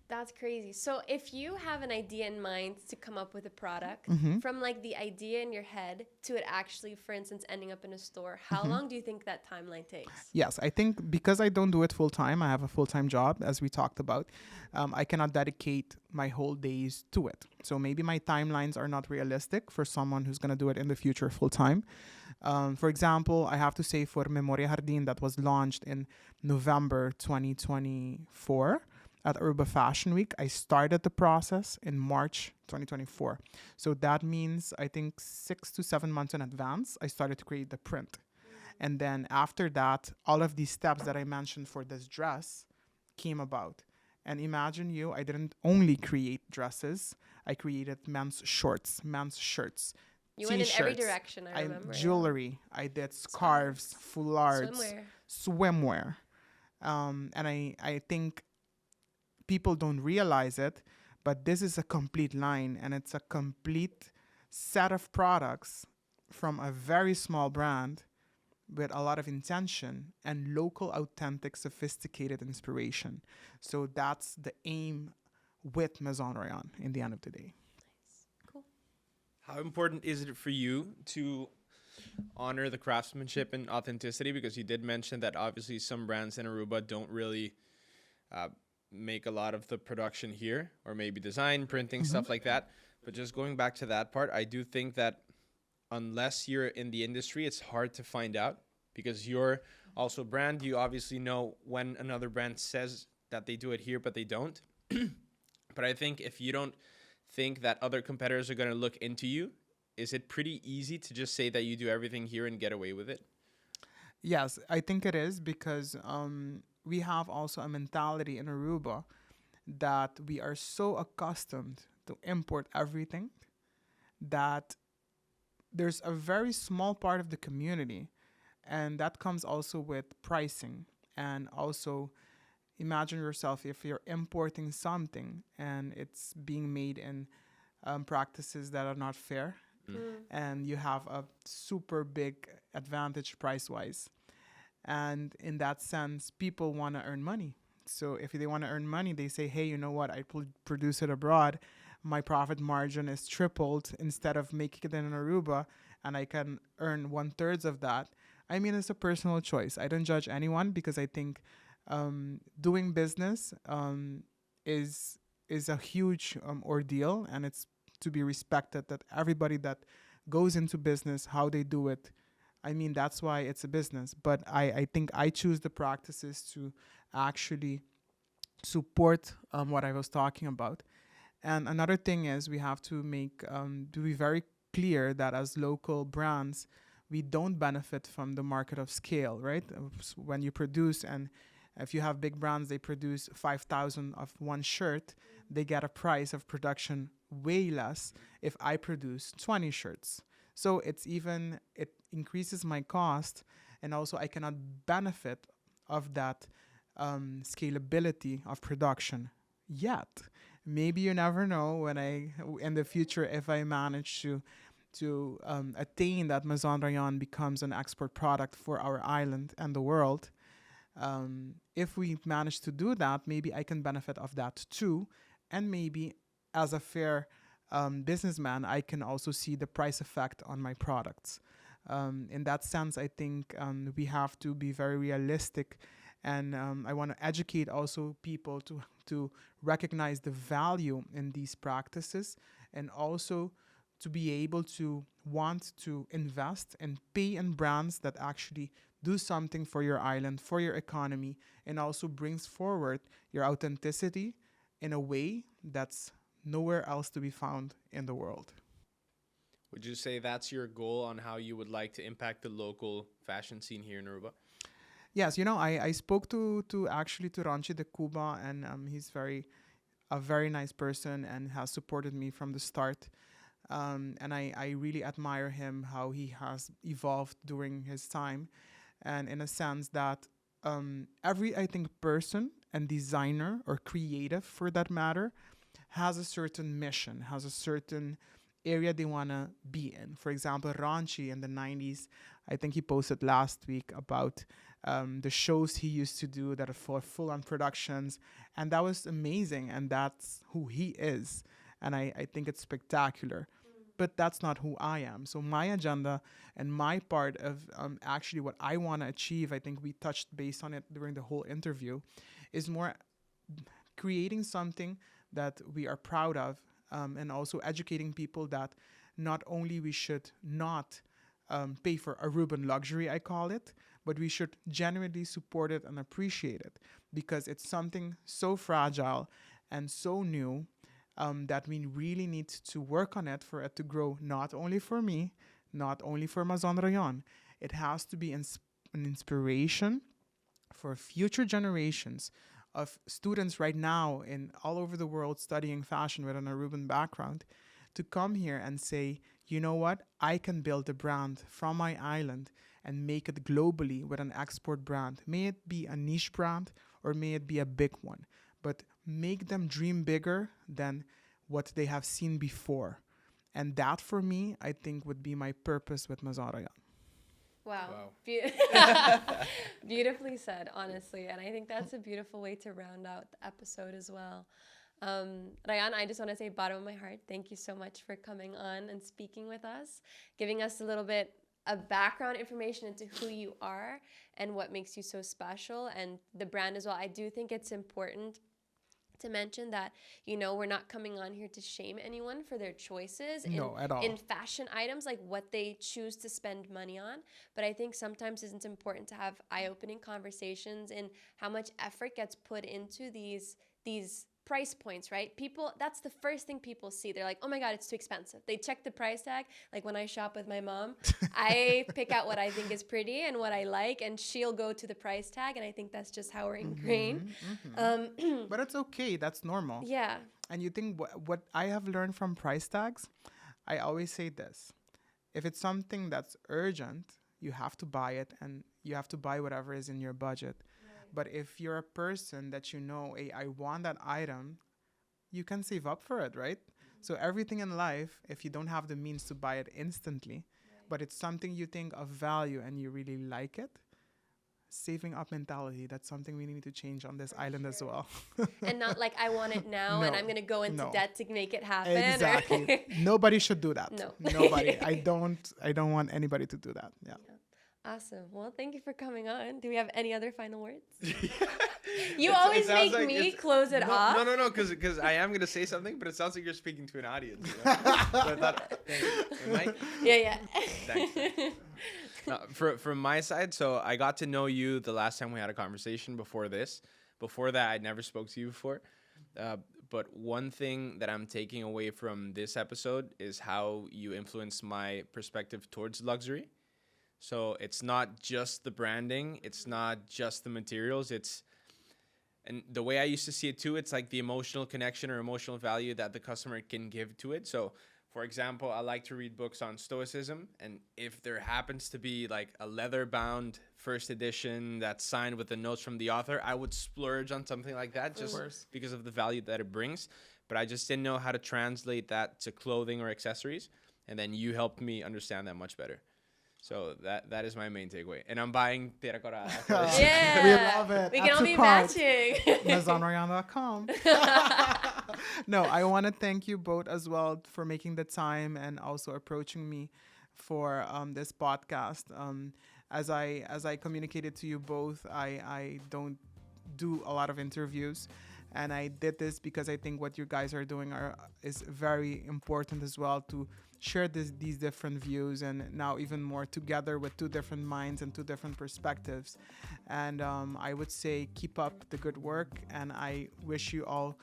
That's crazy. So if you have an idea in mind to come up with a product, from like the idea in your head to it actually, for instance, ending up in a store, how long do you think that timeline takes? Yes, I think because I don't do it full time, I have a full-time job, as we talked about. I cannot dedicate my whole days to it. So maybe my timelines are not realistic for someone who's going to do it in the future full time. For example, I have to say for Memoria Jardín, that was launched in November 2024. At Aruba Fashion Week, I started the process in March 2024. So that means, I think, 6 to 7 months in advance, I started to create the print. And then after that, all of these steps that I mentioned for this dress came about. And imagine I didn't only create dresses, I created men's shorts, men's shirts, You went in every direction, I remember. Jewelry, I did scarves, foulards, swimwear. And I think people don't realize it, but this is a complete line, and it's a complete set of products from a very small brand with a lot of intention and local, authentic, sophisticated inspiration. So that's the aim with Maison Ryon in the end of the day. Nice. Cool. How important is it for you to honor the craftsmanship and authenticity? Because you did mention that obviously some brands in Aruba don't really make a lot of the production here, or maybe design, printing, stuff like that. But just going back to that part, I do think that unless you're in the industry, it's hard to find out, because you're also brand. You obviously know when another brand says that they do it here, but they don't. But I think if you don't think that other competitors are going to look into you, is it pretty easy to just say that you do everything here and get away with it? Yes, I think it is, because we have also a mentality in Aruba that we are so accustomed to import everything that there's a very small part of the community, and that comes also with pricing. And also, imagine yourself if you're importing something and it's being made in practices that are not fair, and you have a super big advantage price-wise. And in that sense, people want to earn money. So if they want to earn money, they say, hey, you know what? I produce it abroad. My profit margin is tripled instead of making it in Aruba, and I can earn 1/3 of that. I mean, it's a personal choice. I don't judge anyone, because I think doing business is a huge ordeal, and it's to be respected that everybody that goes into business, how they do it, I mean, that's why it's a business. But I think I choose the practices to actually support what I was talking about. And another thing is we have to be very clear that as local brands, we don't benefit from the market of scale, right? When you produce, and if you have big brands, they produce 5,000 of one shirt, they get a price of production way less if I produce 20 shirts. So it increases my cost, and also I cannot benefit of that scalability of production yet. Maybe you never know in the future, if I manage to attain that Maison Ryon becomes an export product for our island and the world. If we manage to do that, maybe I can benefit of that too, and maybe as a fair businessman, I can also see the price effect on my products. In that sense, I think we have to be very realistic And I want to educate also people to recognize the value in these practices, and also to be able to want to invest and pay in brands that actually do something for your island, for your economy, and also brings forward your authenticity in a way that's nowhere else to be found in the world. Would you say that's your goal on how you would like to impact the local fashion scene here in Aruba? Yes, I spoke to actually to Ranchi de Cuba, and he's a very nice person and has supported me from the start. And I really admire him, how he has evolved during his time, and in a sense that every, I think, person and designer or creative for that matter has a certain mission, has a certain area they want to be in. For example, Ranchi in the 90s, I think he posted last week about the shows he used to do that are for full-on productions. And that was amazing. And that's who he is. And I think it's spectacular. But that's not who I am. So my agenda and my part of actually what I want to achieve, I think we touched base on it during the whole interview, is more creating something that we are proud of, and also educating people that not only we should not pay for Aruban luxury, I call it, but we should genuinely support it and appreciate it, because it's something so fragile and so new, that we really need to work on it for it to grow, not only for me, not only for Maison Ryon. It has to be an inspiration for future generations of students right now in all over the world studying fashion with an Aruban background, to come here and say, you know what, I can build a brand from my island and make it globally with an export brand. May it be a niche brand or may it be a big one, but make them dream bigger than what they have seen before. And that, for me, I think would be my purpose with Maison Ryon. Wow. Beautifully said, honestly. And I think that's a beautiful way to round out the episode as well. Rayon, I just want to say, bottom of my heart, thank you so much for coming on and speaking with us, giving us a little bit of background information into who you are and what makes you so special, and the brand as well. I do think it's important to mention that, we're not coming on here to shame anyone for their choices in fashion items, like what they choose to spend money on. But I think sometimes it's important to have eye-opening conversations in how much effort gets put into these price points, right? People, that's the first thing people see. They're like, oh my God, it's too expensive. They check the price tag. Like when I shop with my mom, I pick out what I think is pretty and what I like, and she'll go to the price tag. And I think that's just how we're ingrained. But it's okay. That's normal. Yeah. And you think what I have learned from price tags, I always say this. If it's something that's urgent, you have to buy it, and you have to buy whatever is in your budget. But if you're a person that hey, I want that item, you can save up for it, right? So everything in life, if you don't have the means to buy it instantly, but it's something you think of value and you really like it, saving up mentality, that's something we need to change on this island as well. And not like, I want it now and I'm going to go into debt to make it happen. Exactly. Nobody should do that. No. Nobody. I don't want anybody to do that. Yeah. Awesome. Well, thank you for coming on. Do we have any other final words? You always make me close it off. No, because I am going to say something, but it sounds like you're speaking to an audience. So I thought, Mike? Yeah. Thanks. From my side, so I got to know you the last time we had a conversation before this. Before that, I'd never spoke to you before. But one thing that I'm taking away from this episode is how you influenced my perspective towards luxury. So it's not just the branding, it's not just the materials, and the way I used to see it too, it's like the emotional connection or emotional value that the customer can give to it. So for example, I like to read books on Stoicism, and if there happens to be like a leather bound first edition that's signed with the notes from the author, I would splurge on something like that just because of the value that it brings. But I just didn't know how to translate that to clothing or accessories, and then you helped me understand that much better. So that is my main takeaway. And I'm buying terracotta. Yeah. We love it. We can all be matching. MaisonRyon.com. No, I want to thank you both as well for making the time and also approaching me for this podcast. as I communicated to you both, I don't do a lot of interviews, and I did this because I think what you guys are doing is very important as well, to share these different views, and now even more together with two different minds and two different perspectives. And I would say keep up the good work, and I wish you all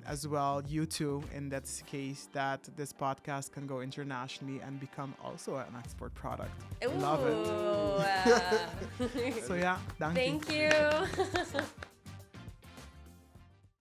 as well, you too, in that case, that this podcast can go internationally and become also an export product. Ooh. Love it. So yeah, thank you. Thank you.